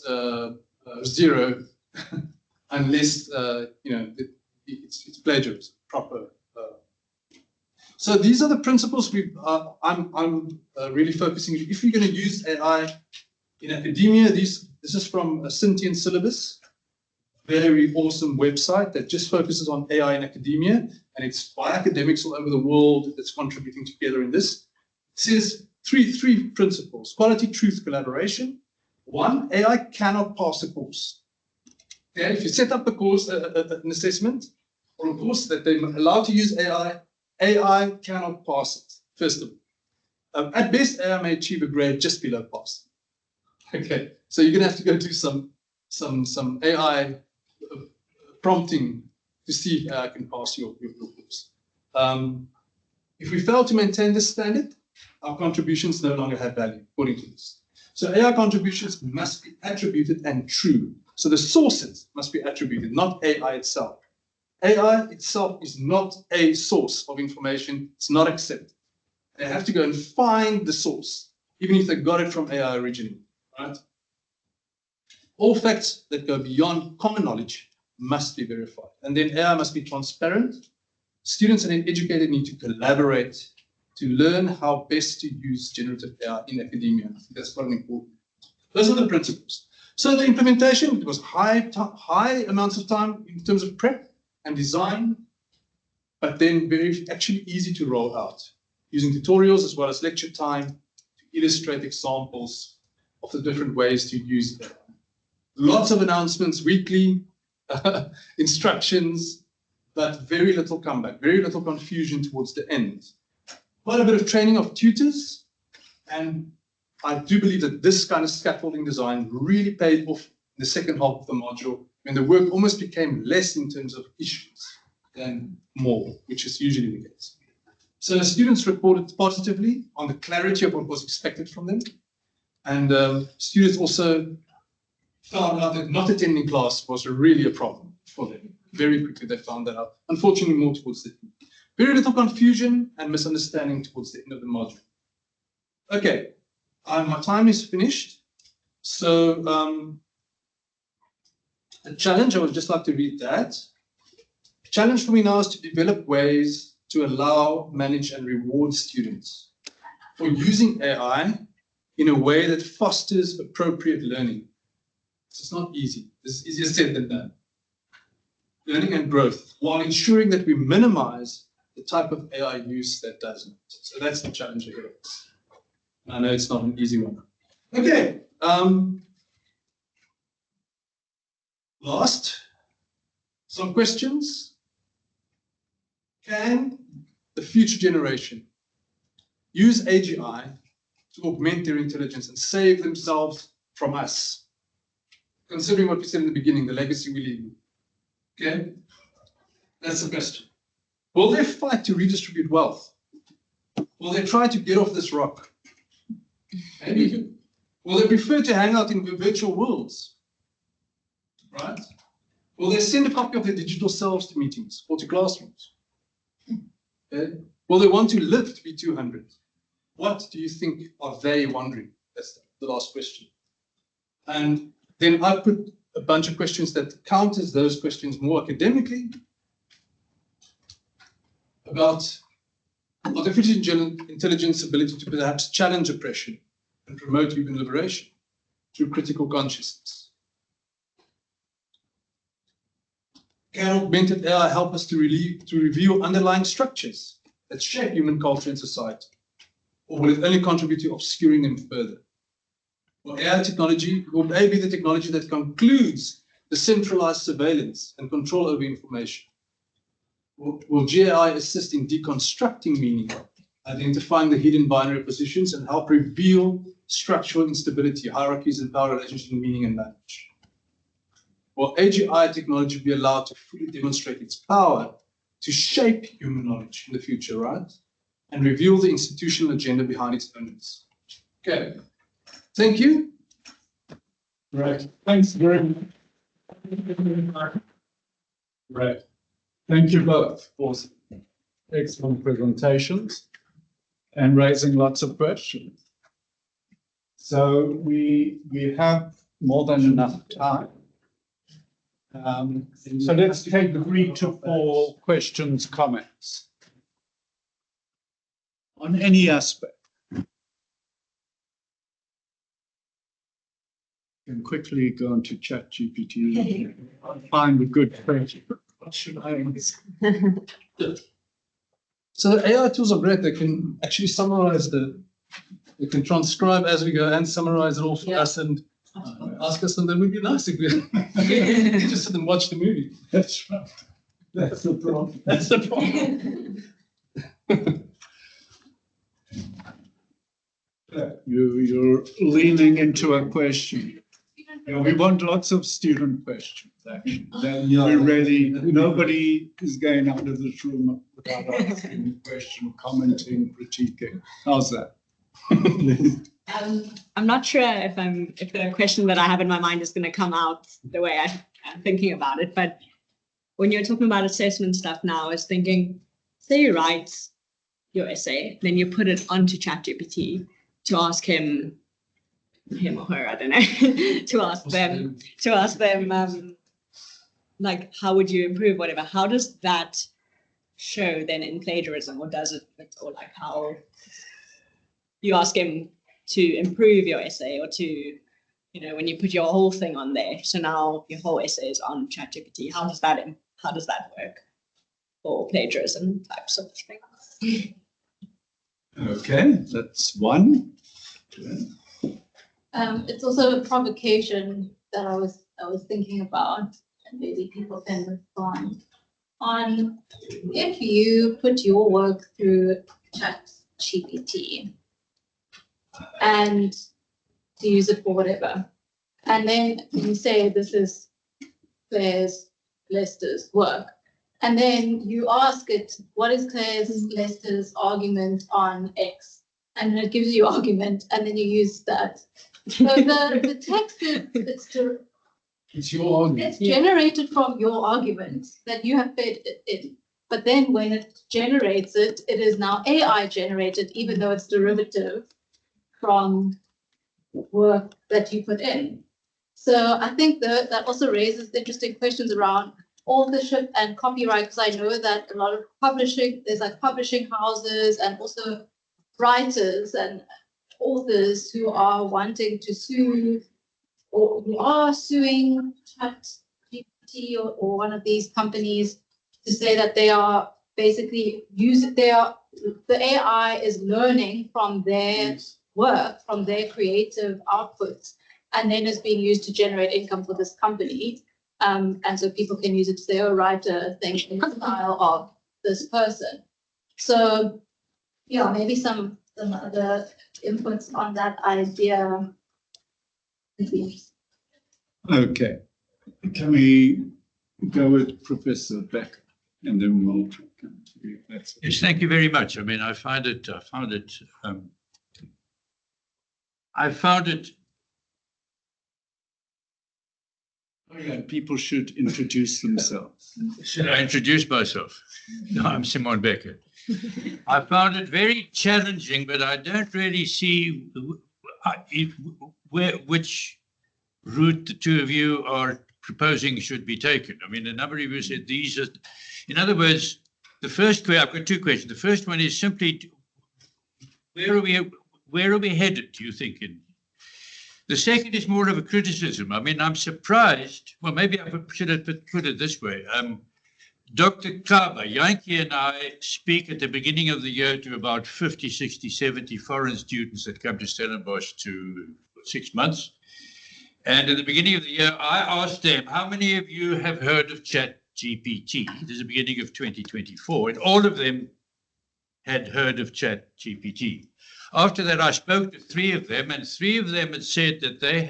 0 unless it's plagiarism, proper. So these are the principles I'm really focusing. If you're going to use AI in academia, this is from a Sentient Syllabus, very awesome website that just focuses on AI in academia, and it's by academics all over the world that's contributing together in this. It says three principles: quality, truth, collaboration. 1, AI cannot pass a course. Okay, if you set up a course, an assessment, or a course that they're allowed to use AI, AI cannot pass it, first of all. At best, AI may achieve a grade just below pass. Okay, so you're going to have to go do some AI prompting to see if AI can pass your course. If we fail to maintain this standard, our contributions no longer have value, according to this. So AI contributions must be attributed and true. So the sources must be attributed, not AI itself. AI itself is not a source of information. It's not accepted. They have to go and find the source, even if they got it from AI originally, right? All facts that go beyond common knowledge must be verified. And then AI must be transparent. Students and educators need to collaborate to learn how best to use generative AI in academia. That's quite important. Those are the principles. So the implementation, it was high amounts of time in terms of prep and design, but then actually easy to roll out, using tutorials as well as lecture time to illustrate examples of the different ways to use it. Lots of announcements weekly, instructions, but very little comeback, very little confusion towards the end. Quite a bit of training of tutors, and I do believe that this kind of scaffolding design really paid off in the second half of the module, when the work almost became less in terms of issues than more, which is usually the case. So students reported positively on the clarity of what was expected from them, and students also found out that not attending class was really a problem for them. Very quickly they found that out, unfortunately more towards the end. Very little confusion and misunderstanding towards the end of the module. Okay, my time is finished. So the challenge, I would just like to read that. The challenge for me now is to develop ways to allow, manage, and reward students for using AI in a way that fosters appropriate learning. It's not easy. It's easier said than done. Learning and growth, while ensuring that we minimize the type of AI use that doesn't. So that's the challenge ahead of us. I know it's not an easy one. Okay. Last, some questions. Can the future generation use AGI to augment their intelligence and save themselves from us? Considering what we said in the beginning, the legacy we leave. Okay? That's the question. Will they fight to redistribute wealth? Will they try to get off this rock? Maybe. Will they prefer to hang out in virtual worlds? Right? Will they send a copy of their digital selves to meetings or to classrooms? Okay. Will they want to live to be 200? What do you think are they wondering? That's the last question. And then I put a bunch of questions that counters those questions more academically about artificial intelligence ability to perhaps challenge oppression and promote human liberation through critical consciousness. Can augmented AI help us to review underlying structures that shape human culture and society? Or will it only contribute to obscuring them further? Will AI technology, will AI be the technology that concludes the centralized surveillance and control over information? Will GAI assist in deconstructing meaning, identifying the hidden binary positions, and help reveal structural instability, hierarchies, and power relationships in meaning and language? Will AGI technology be allowed to fully demonstrate its power to shape human knowledge in the future, right? And reveal the institutional agenda behind its owners? Okay, thank you. Right. Thanks very much. Right. Thank you both for excellent presentations and raising lots of questions. So we have more than enough time. So let's take 3 to 4 questions, comments on any aspect. You can quickly go into ChatGPT and find a good question. What should I answer? So the AI tools are great. They can actually summarize they can transcribe as we go and summarize it all for us and ask us something. It would be nice if we just sit and watch the movie. That's right. That's the problem. That's the problem. You're leaning into a question. Yeah, we want lots of student questions, actually. Then we're ready. Nobody is going out of this room without asking a question, commenting, critiquing. How's that? I'm not sure if the question that I have in my mind is going to come out the way I'm thinking about it. But when you're talking about assessment stuff now, I was thinking, say you write your essay, then you put it onto ChatGPT to ask him or her, I don't know, to ask them, like, how would you improve, whatever. How does that show then in plagiarism, or does it, or like how you ask him to improve your essay, or to, when you put your whole thing on there, so now your whole essay is on ChatGPT, how does that work for plagiarism types of things? Okay, that's one. It's also a provocation that I was thinking about, and maybe people can respond on. If you put your work through ChatGPT and to use it for whatever, and then you say this is Claire's Lester's work, and then you ask it what is Claire's Lester's argument on X, and it gives you argument, and then you use that. So the text It's your argument. it's generated from your argument that you have fed it in. But then when it generates it, it is now AI generated, even though it's derivative from work that you put in. So I think that also raises interesting questions around authorship and copyright, because I know that a lot of there's like publishing houses and also writers and authors who are wanting to sue, or who are suing ChatGPT or one of these companies to say that they are basically the AI is learning from their work, from their creative outputs, and then is being used to generate income for this company. And so people can use it to say, oh, write a thing in the style of this person. So yeah, maybe some other inputs on that idea would be interesting. Okay. Can we go with Professor Becker, and then we'll come to you? Yes, thank you very much. I mean, I found it people should introduce themselves. Should I introduce myself? No, I'm Simon Becker. I found it very challenging, but I don't really see which route the two of you are proposing should be taken. I mean, a number of you said these are, in other words, the first question, I've got two questions. The first one is simply, where are we headed, do you think? The second is more of a criticism. I mean, I'm surprised. Well, maybe I should have put it this way. Dr. Kaba, Yankee and I speak at the beginning of the year to about 50, 60, 70 foreign students that come to Stellenbosch to 6 months. And at the beginning of the year, I asked them, how many of you have heard of ChatGPT? This is the beginning of 2024. And all of them had heard of ChatGPT. After that, I spoke to 3 of them, and 3 of them had said that they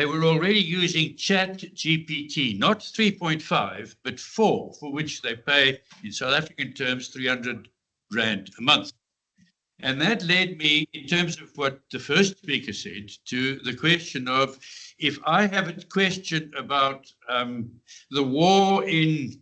were already using ChatGPT, not 3.5, but 4, for which they pay, in South African terms, 300 Rand a month. And that led me, in terms of what the first speaker said, to the question of, if I have a question about the war in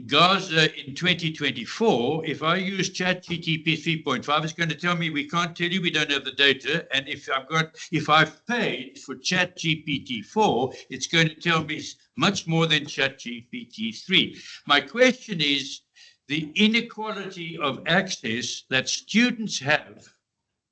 Gaza in 2024, if I use ChatGPT 3.5, it's going to tell me we can't tell you, we don't have the data. And if I've paid for ChatGPT 4, it's going to tell me much more than ChatGPT 3. My question is the inequality of access that students have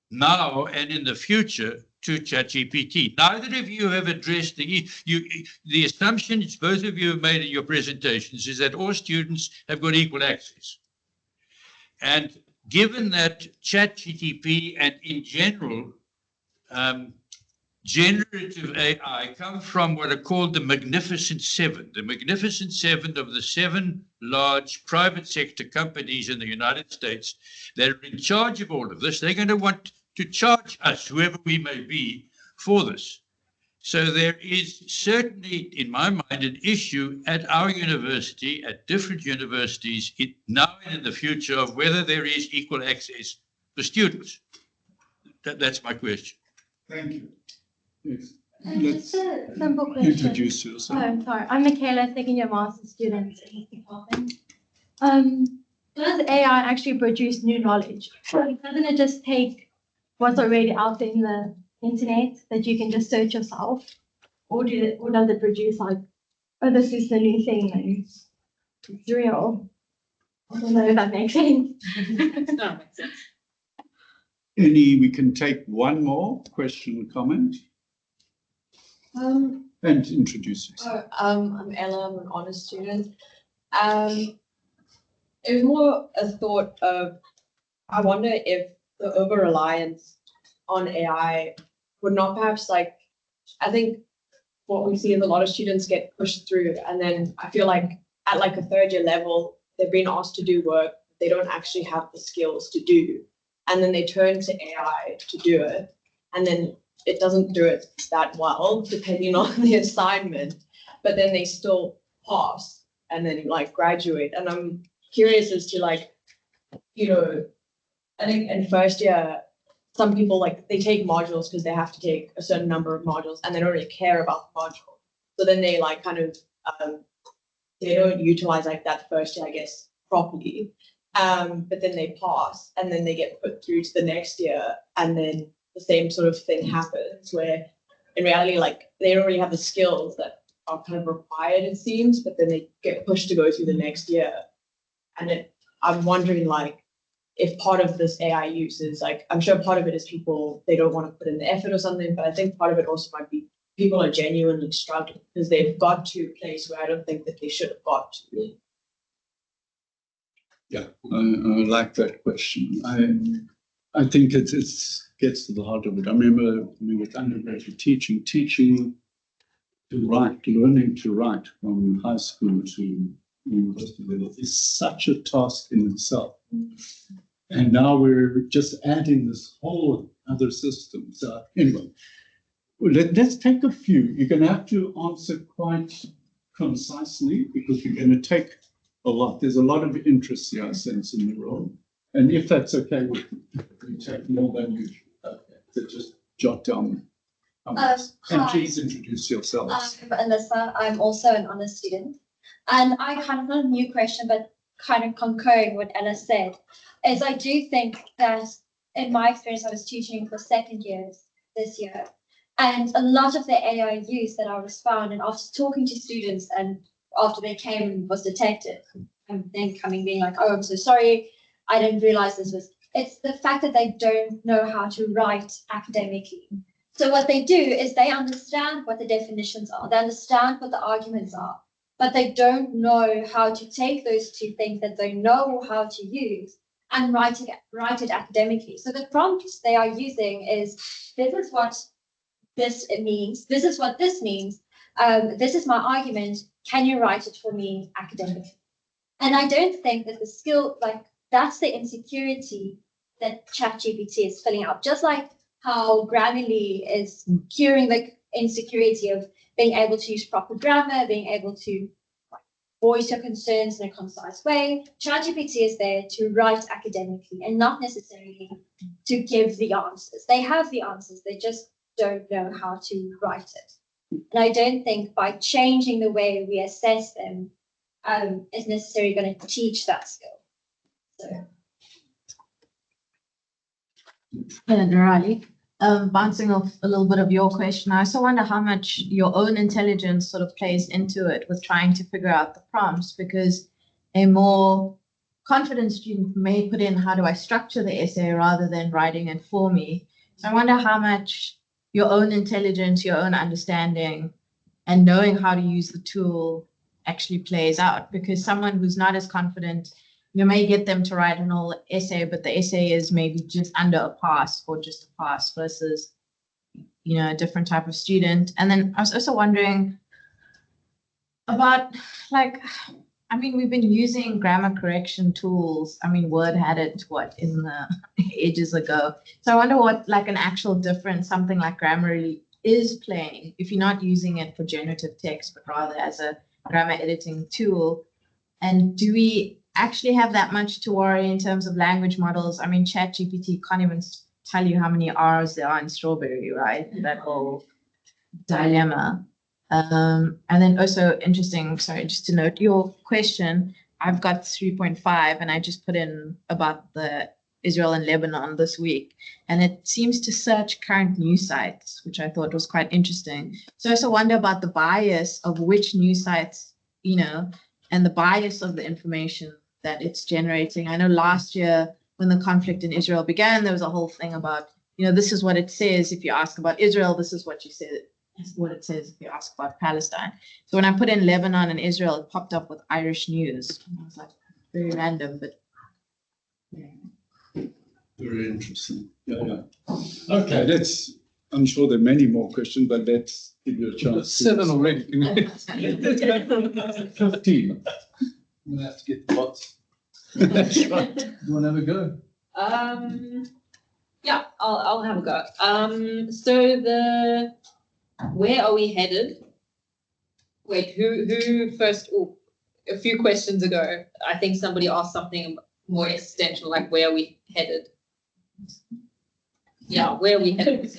now and in the future to ChatGPT. Neither of you have addressed the assumptions both of you have made in your presentations is that all students have got equal access. And given that ChatGPT and in general generative AI come from what are called the Magnificent Seven. The Magnificent Seven of the 7 large private sector companies in the United States that are in charge of all of this. They're going to want to charge us, whoever we may be, for this. So there is certainly, in my mind, an issue at our university, at different universities, now and in the future, of whether there is equal access for students. That's my question. Thank you. Yes. Just a simple question. Introduce yourself. Oh, I'm sorry. I'm Michaela, second-year master's student in this department. Does AI actually produce new knowledge? Doesn't it just take what's already out there in the internet that you can just search yourself? Or does it produce like, oh, this is the new thing and it's real? I don't know if that makes sense. No, makes sense. We can take one more question, comment, and introduce yourself. I'm Ella, I'm an honors student. It was more a thought of, I wonder if the over-reliance on AI would not perhaps I think what we see is a lot of students get pushed through, and then I feel like at like a 3rd year level, they're being asked to do work they don't actually have the skills to do. And then they turn to AI to do it, and then it doesn't do it that well, depending on the assignment, but then they still pass and then graduate. And I'm curious as to I think in 1st year, some people they take modules because they have to take a certain number of modules and they don't really care about the module. So then they they don't utilize that 1st year, I guess, properly. But then they pass and then they get put through to the next year, and then the same sort of thing happens where in reality, they don't really have the skills that are kind of required, it seems, but then they get pushed to go through the next year. And I'm wondering if part of this AI use is I'm sure part of it is people, they don't want to put in the effort or something, but I think part of it also might be people are genuinely struggling because they've got to a place where I don't think that they should have got to. Yeah, I like that question. I think it gets to the heart of it. I remember with undergraduate teaching to write, learning to write from high school to university level is such a task in itself. And now we're just adding this whole other system. So anyway, let's take a few. You're going to have to answer quite concisely because we're going to take a lot. There's a lot of interest here, I sense, in the role. And if that's okay, we take more than usual. Okay. So just jot down. And please introduce yourselves. I'm Alyssa. I'm also an honors student. And I kind of not a new question, but kind of concurring what Ella said, is I do think that in my experience, I was teaching for 2nd years this year. And a lot of the AI use that I was found, and after talking to students and after they came was detected, and then coming being oh, I'm so sorry, I didn't realize this was It's the fact that they don't know how to write academically. So what they do is they understand what the definitions are, they understand what the arguments are, but they don't know how to take those two things that they know how to use and write it academically. So the prompts they are using is, this is what this means, this is what this means, this is my argument, can you write it for me academically? And I don't think that the skill, like, that's the insecurity that ChatGPT is filling out, just like how Grammarly is curing the insecurity of being able to use proper grammar, being able to voice your concerns in a concise way. ChatGPT is there to write academically and not necessarily to give the answers. They have the answers, they just don't know how to write it. And I don't think by changing the way we assess them is necessarily going to teach that skill. So. Nirali, bouncing off a little bit of your question, I also wonder how much your own intelligence sort of plays into it with trying to figure out the prompts, because a more confident student may put in, how do I structure the essay rather than writing it for me. So I wonder how much your own intelligence, your own understanding, and knowing how to use the tool actually plays out, because someone who's not as confident, you may get them to write an whole essay, but the essay is maybe just under a pass or just a pass versus, you know, a different type of student. And then I was also wondering about, like, I mean, we've been using grammar correction tools. I mean, Word had it, in the ages ago. So I wonder what, like, an actual difference something like Grammarly is playing if you're not using it for generative text, but rather as a grammar editing tool. And do we actually have that much to worry in terms of language models? I mean, ChatGPT can't even tell you how many R's there are in strawberry, right? That whole dilemma. And then also interesting, sorry, just to note your question, I've got 3.5 and I just put in about the Israel and Lebanon this week, and it seems to search current news sites, which I thought was quite interesting. So I also wonder about the bias of which news sites, you know, and the bias of the information that it's generating. I know last year when the conflict in Israel began, there was a whole thing about, you know, this is what it says if you ask about Israel, this is what you said, what it says if you ask about Palestine. So when I put in Lebanon and Israel, it popped up with Irish news. And I was like, very random, but yeah. Very interesting. Yeah. Okay, I'm sure there are many more questions, but let's give you a chance. 7 already. 15. I'm gonna have to get the bots. That's right. You want to have a go? Yeah, I'll have a go. So where are we headed? Wait, who first? Oh, a few questions ago, I think somebody asked something more existential, like where are we headed? Yeah, where are we headed?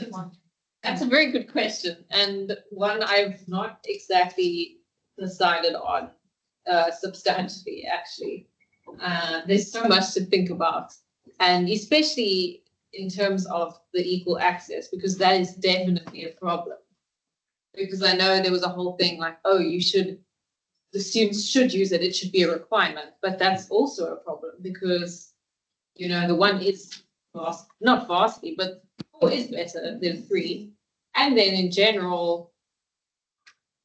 That's a very good question, and one I've not exactly decided on substantially, actually. There's so much to think about, and especially in terms of the equal access, because that is definitely a problem. Because I know there was a whole thing like, oh, the students should use it, it should be a requirement, but that's also a problem because, you know, the one is not vastly, but 4 is better than 3. And then in general,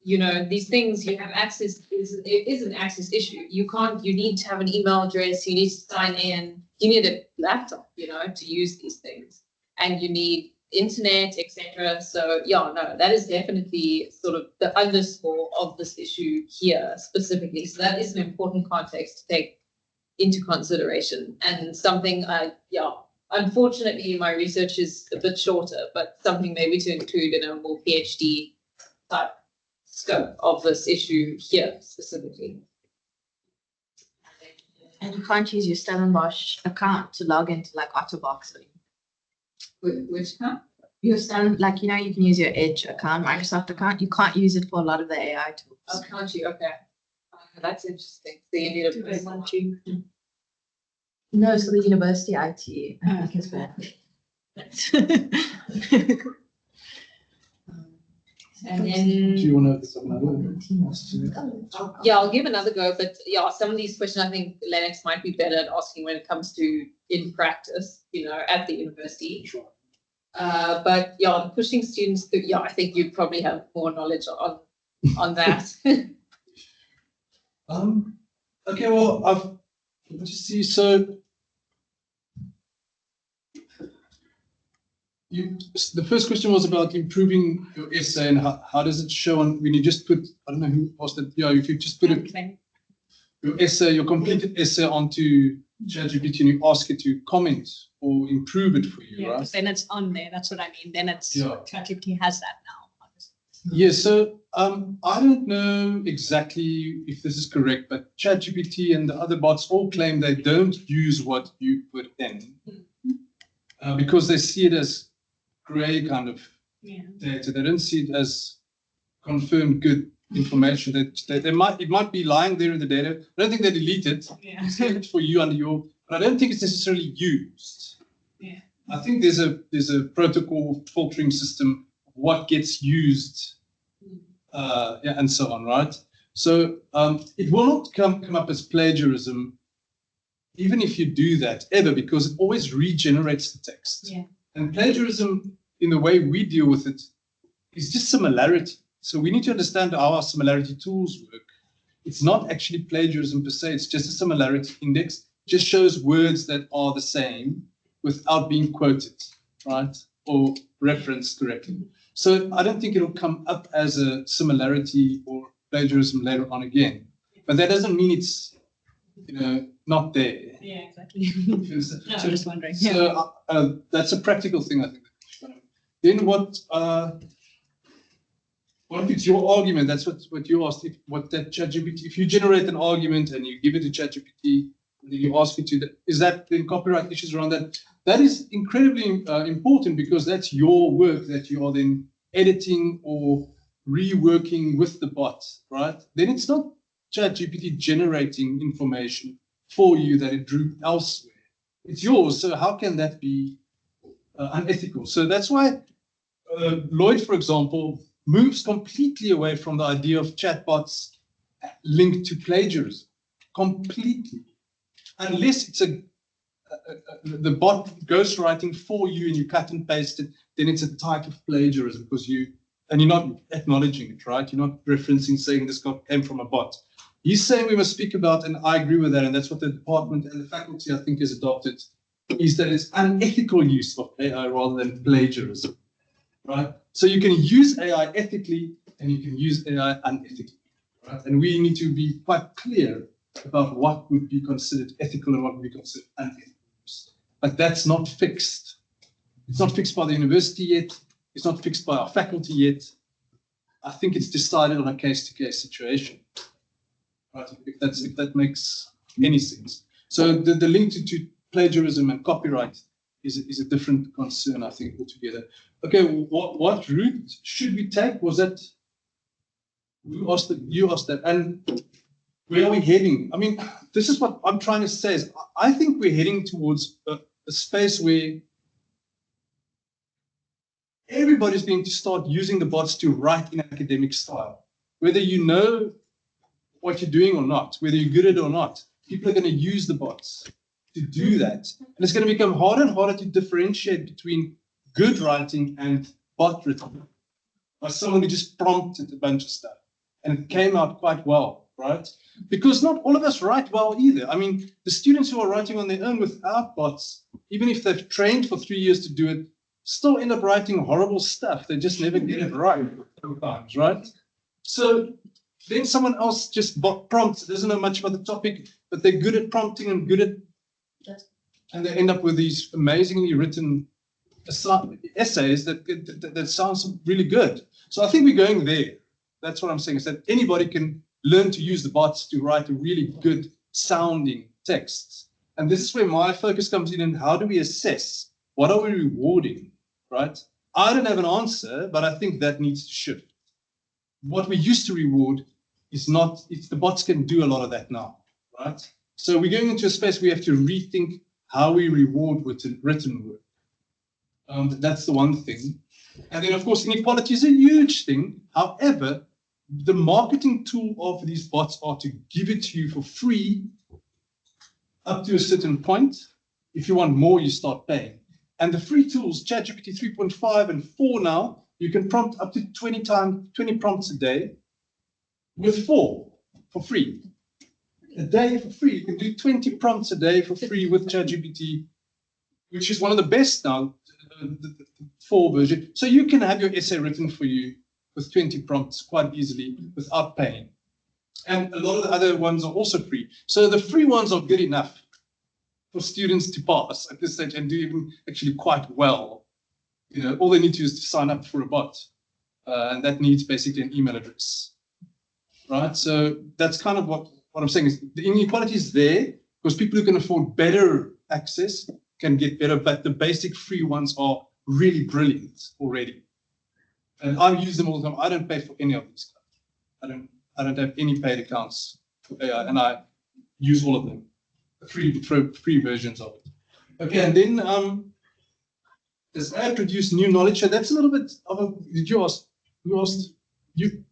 you know, these things you have access, it is an access issue. You need to have an email address, you need to sign in, you need a laptop, you know, to use these things. And you need internet, etc. So yeah, no, that is definitely sort of the underscore of this issue here specifically. So that is an important context to take into consideration, and something unfortunately my research is a bit shorter, but something maybe to include in a more PhD type scope of this issue here specifically. And you can't use your Stellenbosch account to log into like Otterbox. Which account? Your like, you know, you can use your Edge account, Microsoft account. You can't use it for a lot of the AI tools. Oh, can't you? Okay. That's interesting. So you need a personal too. No, so the university IT, I think is bad. And then, Do you want to? yeah, I'll give another go, but yeah, some of these questions I think Lennox might be better at asking when it comes to in practice, at the university. Sure. But yeah, pushing students through, yeah, I think you probably have more knowledge on that. Okay, well, let me just see. So the first question was about improving your essay and how does it show on when you just put, I don't know who asked it, yeah, if you just put your essay, your completed essay onto ChatGPT and you ask it to comment or improve it for you, right? Then it's on there. That's what I mean. Then it's ChatGPT has that now. Yeah, so I don't know exactly if this is correct, but ChatGPT and the other bots all claim they don't use what you put in because they see it as gray kind of data. They don't see it as confirmed good information. It might be lying there in the data. I don't think they delete it. It's left for you under your, but I don't think it's necessarily used. Yeah. I think there's a protocol filtering system of what gets used, and so on, right? So it will not come up as plagiarism, even if you do that ever, because it always regenerates the text. Yeah. And plagiarism, in the way we deal with it, is just similarity. So we need to understand how our similarity tools work. It's not actually plagiarism per se, it's just a similarity index. It just shows words that are the same without being quoted, right? Or referenced correctly. So I don't think it'll come up as a similarity or plagiarism later on again. But that doesn't mean it's, not there. Yeah, exactly. No, I'm just wondering. So that's a practical thing, I think. Then what is your argument? That's what you asked. What that ChatGPT, if you generate an argument and you give it to ChatGPT, and then you ask it to, is that then copyright issues around that? That is incredibly important because that's your work that you are then editing or reworking with the bot, right? Then it's not ChatGPT generating information for you that it drew elsewhere. It's yours. So how can that be unethical? So that's why Lloyd, for example, moves completely away from the idea of chatbots linked to plagiarism, completely. Unless it's the bot ghostwriting for you and you cut and paste it, then it's a type of plagiarism because you're not acknowledging it, right? You're not referencing saying this came from a bot. He's saying we must speak about, and I agree with that, and that's what the department and the faculty, I think, has adopted, is that it's unethical use of AI rather than plagiarism, right? So you can use AI ethically and you can use AI unethically, right? And we need to be quite clear about what would be considered ethical and what would be considered unethical. But that's not fixed. It's not fixed by the university yet. It's not fixed by our faculty yet. I think it's decided on a case-to-case situation, right? If that makes any sense. So the link to plagiarism and copyright is a different concern, I think, altogether. Okay, what route should we take? Was that you asked that, and where are we heading? I mean, this is what I'm trying to say. Is I think we're heading towards a space where everybody's going to start using the bots to write in academic style, whether you know what you're doing or not, whether you're good at it or not. People are going to use the bots to do that. And it's going to become harder and harder to differentiate between good writing and bot written. By someone who just prompted a bunch of stuff and it came out quite well, right? Because not all of us write well either. I mean, the students who are writing on their own without bots, even if they've trained for 3 years to do it, still end up writing horrible stuff. They just never get it right sometimes, right? So then someone else just prompts, doesn't know much about the topic, but they're good at prompting and good at, and they end up with these amazingly written essays that sounds really good. So I think we're going there. That's what I'm saying, is that anybody can learn to use the bots to write a really good sounding text. And this is where my focus comes in, and how do we assess? What are we rewarding, right? I don't have an answer, but I think that needs to shift. What we used to reward is not, the bots can do a lot of that now, right? So we're going into a space we have to rethink how we reward written work. That's the one thing. And then, of course, inequality is a huge thing. However, the marketing tool of these bots are to give it to you for free up to a certain point. If you want more, you start paying. And the free tools, ChatGPT 3.5 and 4 now, you can prompt up to 20 prompts a day with 4 for free. A day for free. You can do 20 prompts a day for free with ChatGPT, which is one of the best now, the 4 version. So you can have your essay written for you with 20 prompts quite easily without paying. And a lot of the other ones are also free. So the free ones are good enough for students to pass at this stage and do even actually quite well. You know, all they need to do is to sign up for a bot. And that needs basically an email address. Right? So that's kind of what I'm saying is the inequality is there because people who can afford better access can get better, but the basic free ones are really brilliant already. And I use them all the time. I don't pay for any of these. I don't have any paid accounts for AI, and I use all of them, free versions of it. Okay, and then does AI produce new knowledge? So that's a little bit of a. Did you ask? Who asked? You.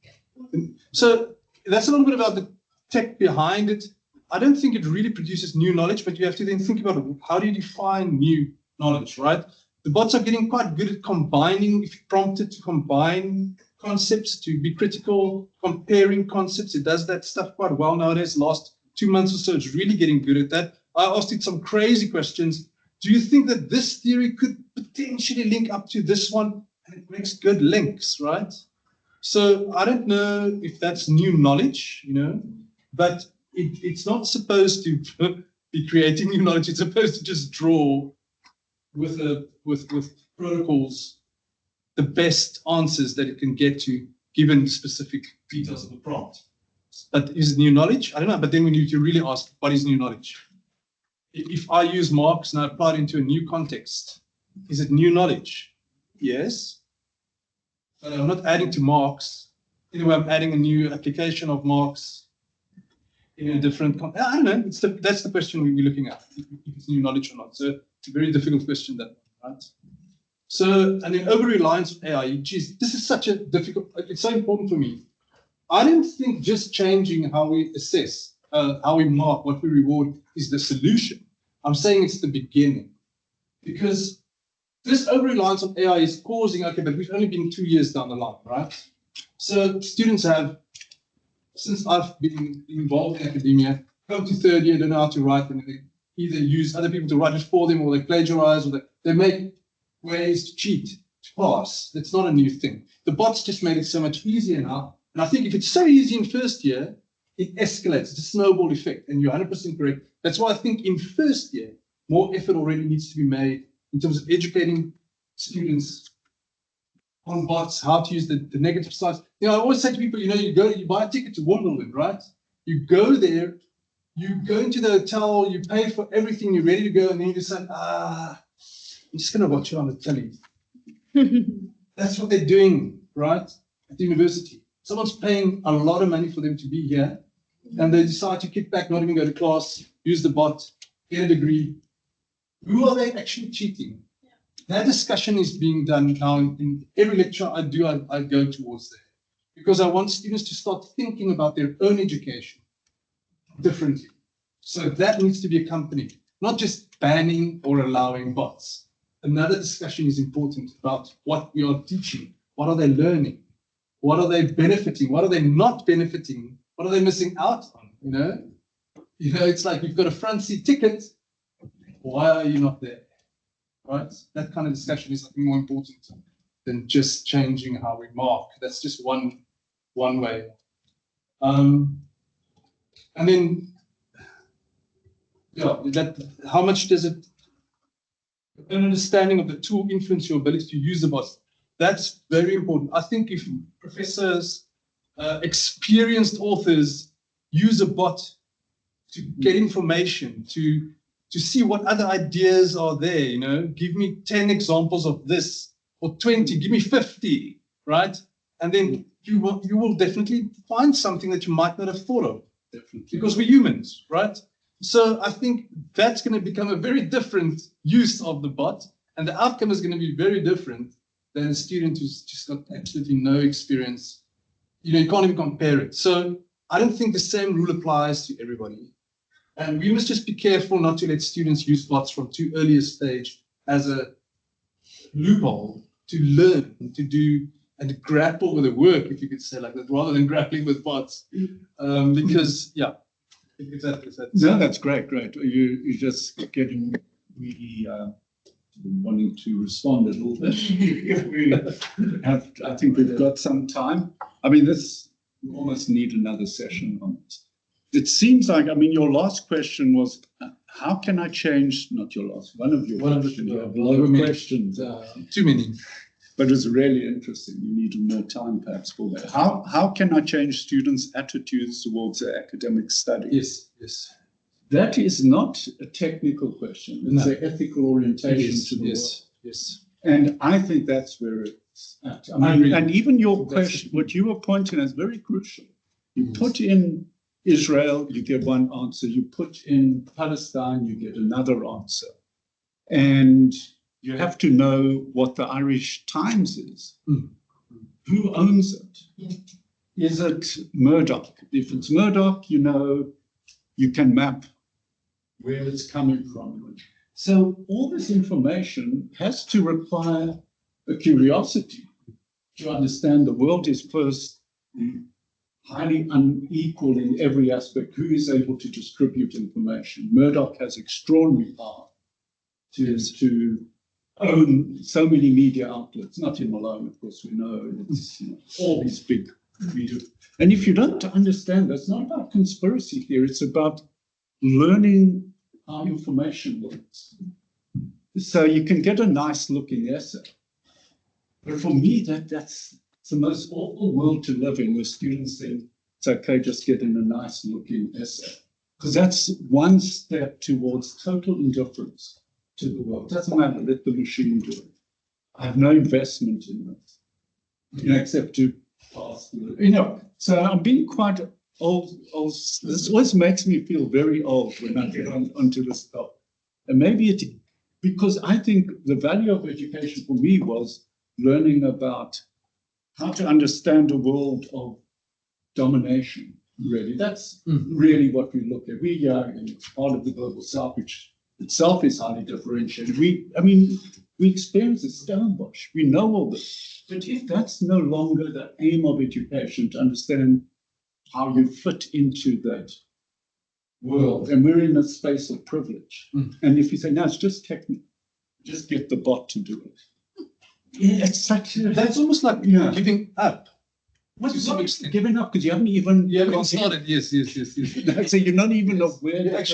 So that's a little bit about the tech behind it. I don't think it really produces new knowledge, but you have to then think about how do you define new knowledge, right? The bots are getting quite good at combining, if you prompt it to combine concepts, to be critical, comparing concepts. It does that stuff quite well nowadays. Last 2 months or so, it's really getting good at that. I asked it some crazy questions. Do you think that this theory could potentially link up to this one? And it makes good links, right? So I don't know if that's new knowledge, you know, but it's not supposed to be creating new knowledge. It's supposed to just draw with protocols the best answers that it can get to given specific details of the prompt. But is it new knowledge? I don't know. But then we need to really ask, what is new knowledge? If I use Marx and I apply it into a new context, is it new knowledge? Yes. But I'm not adding to Marx. Anyway, I'm adding a new application of Marx in a different I don't know. That's the question we'll be looking at, if it's new knowledge or not. So it's a very difficult question, that one, right? So, and then over-reliance on AI. Geez, this is such a difficult, it's so important for me. I don't think just changing how we assess, how we mark, what we reward is the solution. I'm saying it's the beginning. Because this over-reliance on AI is causing, okay, but we've only been 2 years down the line, right? So students have, since I've been involved in academia, come to third year, don't know how to write, and they either use other people to write it for them, or they plagiarize, or they make ways to cheat, to pass. That's not a new thing. The bots just made it so much easier now. And I think if it's so easy in first year, it escalates. It's a snowball effect, and you're 100% correct. That's why I think in first year, more effort already needs to be made in terms of educating students on bots, how to use the negative sides. You know, I always say to people, you know, you buy a ticket to Wimbledon, right? You go there, you go into the hotel, you pay for everything, you're ready to go, and then you decide, I'm just going to watch it on the telly. That's what they're doing, right? At the university. Someone's paying a lot of money for them to be here, and they decide to kick back, not even go to class, use the bot, get a degree. Who are they actually cheating? That discussion is being done now in every lecture I do, I go towards there. Because I want students to start thinking about their own education differently. So that needs to be accompanied, not just banning or allowing bots. Another discussion is important about what we are teaching. What are they learning? What are they benefiting? What are they not benefiting? What are they missing out on? You know, it's like you've got a front seat ticket. Why are you not there? Right? That kind of discussion is, I think, more important than just changing how we mark. That's just one way. And then, yeah, how much does it, an understanding of the tool influence your ability to use the bots? That's very important. I think if professors, experienced authors use a bot to get information, to see what other ideas are there, you know, give me 10 examples of this, or 20, give me 50, right? And then you will definitely find something that you might not have thought of, definitely, because we're humans, right? So I think that's going to become a very different use of the bot, and the outcome is going to be very different than a student who's just got absolutely no experience. You can't even compare it. So I don't think the same rule applies to everybody. And we must just be careful not to let students use bots from too early a stage as a loophole to learn, to do, and to grapple with the work, if you could say like that, rather than grappling with bots. Because, yeah. No, that's great. You're just getting really wanting to respond a little bit. If we have, I think we've got some time. I mean, we almost need another session on it. It seems like, I mean, your last question was, how can I change, not your last, one of your questions. You have a lot of questions. Too many. But it's really interesting. You need more time perhaps for that. How can I change students' attitudes towards their academic studies? Yes. That is not a technical question. It's an ethical orientation to the world. Yes. And I think that's where it's at. I mean, and even your question, what you were pointing at is very crucial. You put in Israel, you get one answer. You put in Palestine, you get another answer. And you have to know what the Irish Times is. Who owns it? Is it Murdoch? If it's Murdoch, you can map where it's coming from. So all this information has to require a curiosity to understand the world is first highly unequal in every aspect. Who is able to distribute information? Murdoch has extraordinary power to own so many media outlets, not him alone, of course, we know. It's all these big media. And if you don't understand, that's not about conspiracy theory, it's about learning how information works. So you can get a nice looking essay. But for me, that's the most awful world to live in, where students think it's okay just getting a nice looking essay. Because that's one step towards total indifference to the world. It doesn't matter, let the machine do it. I have no investment in it, except to pass the, so I'm being quite old. This always makes me feel very old when I get onto this stuff. And maybe because I think the value of education for me was learning about how to understand a world of domination, really. That's really what we look at. We are part of the global south, which itself is highly differentiated. We experience at Stellenbosch. We know all this. But if that's no longer the aim of education, to understand how you fit into that world, and we're in a space of privilege. And if you say, no, it's just technical, just get the bot to do it. Yeah, it's such a... That's almost like giving up. To some extent. Giving up because you haven't even... You haven't started, yes. So you're not even aware that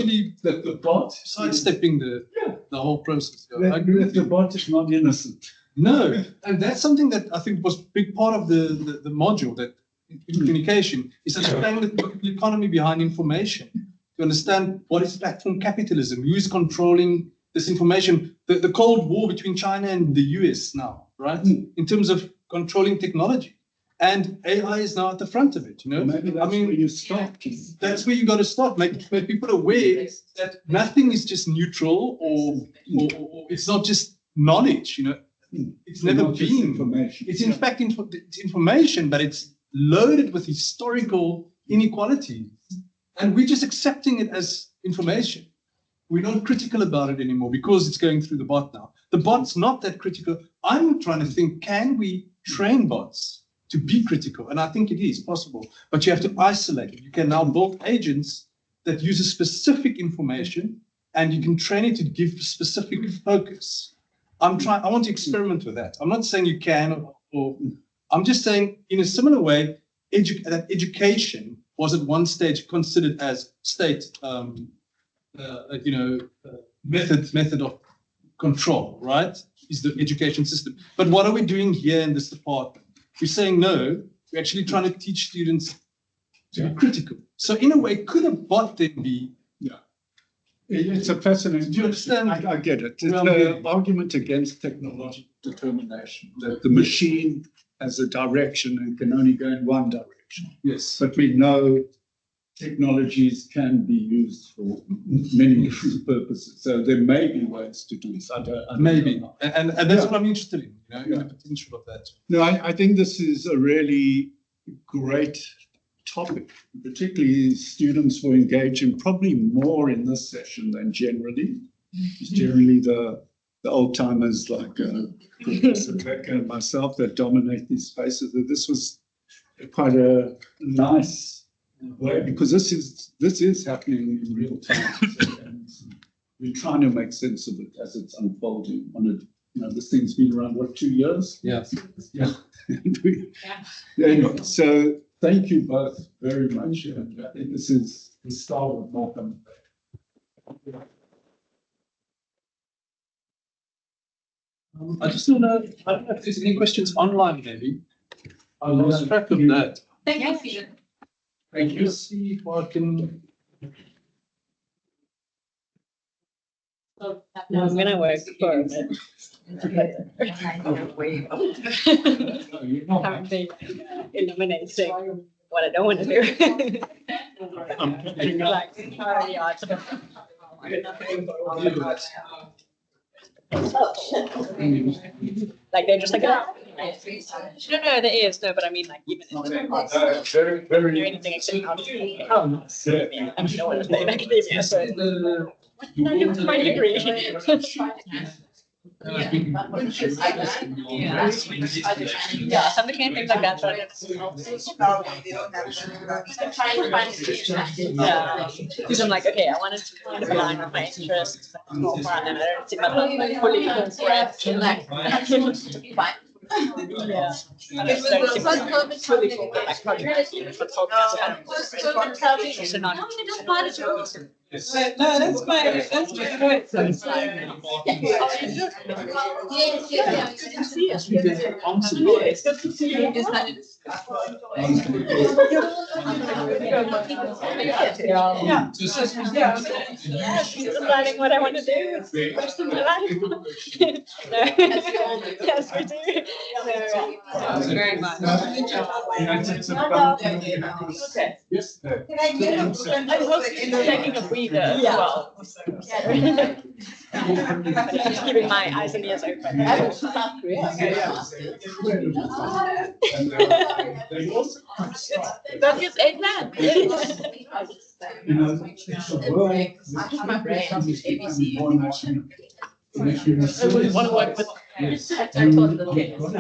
the bot sidestepping the whole process. I agree that the bot is not innocent. No, and that's something that I think was a big part of the module, that in communication, is understanding the political economy behind information, to understand what is platform capitalism, who is controlling this information, the Cold War between China and the US now, right? In terms of controlling technology. And AI is now at the front of it, Maybe that's where you start. That's where you got to start. Make people aware that nothing is just neutral or it's not just knowledge, It's never been information. It's in fact it's information, but it's loaded with historical inequality. And we're just accepting it as information. We're not critical about it anymore because it's going through the bot now. The bot's not that critical. I'm trying to think, can we train bots to be critical? And I think it is possible, but you have to isolate it. You can now build agents that use a specific information, and you can train it to give specific focus. I want to experiment with that. I'm not saying you can, or I'm just saying in a similar way, that education was at one stage considered as state, method of control, right? Is the education system. But what are we doing here in this department? We're saying no, we're actually trying to teach students to be critical. So in a way, could a bot then be? Yeah. It's a fascinating. Do you understand? I get it. It's an argument against technological determination, that the machine has a direction and can only go in one direction. Yes. But we know technologies can be used for many different purposes. So there may be ways to do this. I don't Maybe, know. and that's what I'm interested in, in the potential of that. No, I think this is a really great topic, particularly students will engage in probably more in this session than generally. It's generally the old timers like Professor Becker and myself that dominate these spaces. This was quite a nice way because this is happening in real time. And we're trying to make sense of it as it's unfolding on a, this thing's been around, what, 2 years? Yeah. Yeah. Anyway, so thank you both very much. And I think this is the start of more coming back. I just don't know if there's any questions online, maybe. I lost track of that. Thank you, Peter. Thank you. See if I can. I'm gonna work for a bit. Currently eliminating what I don't want to do. Like they're just like, no, there is no, but I mean like even in the Very, very. anything except out of I don't want to stay in academia, so I'm quite agree. Yeah, some of the things like that. Yeah, because I'm like, okay, I wanted to kind of align with my interests, and then I don't see my fully corporate. Yeah. No, that's fine. That's good. So it's like, it's good to see you. Yeah. Deciding what I want to do is the rest of my life. No. Yes, we do. Thank you very much. Yes. I'm hoping taking a breather as well. Just keeping my eyes and ears open. That is a plan. I wouldn't want to work with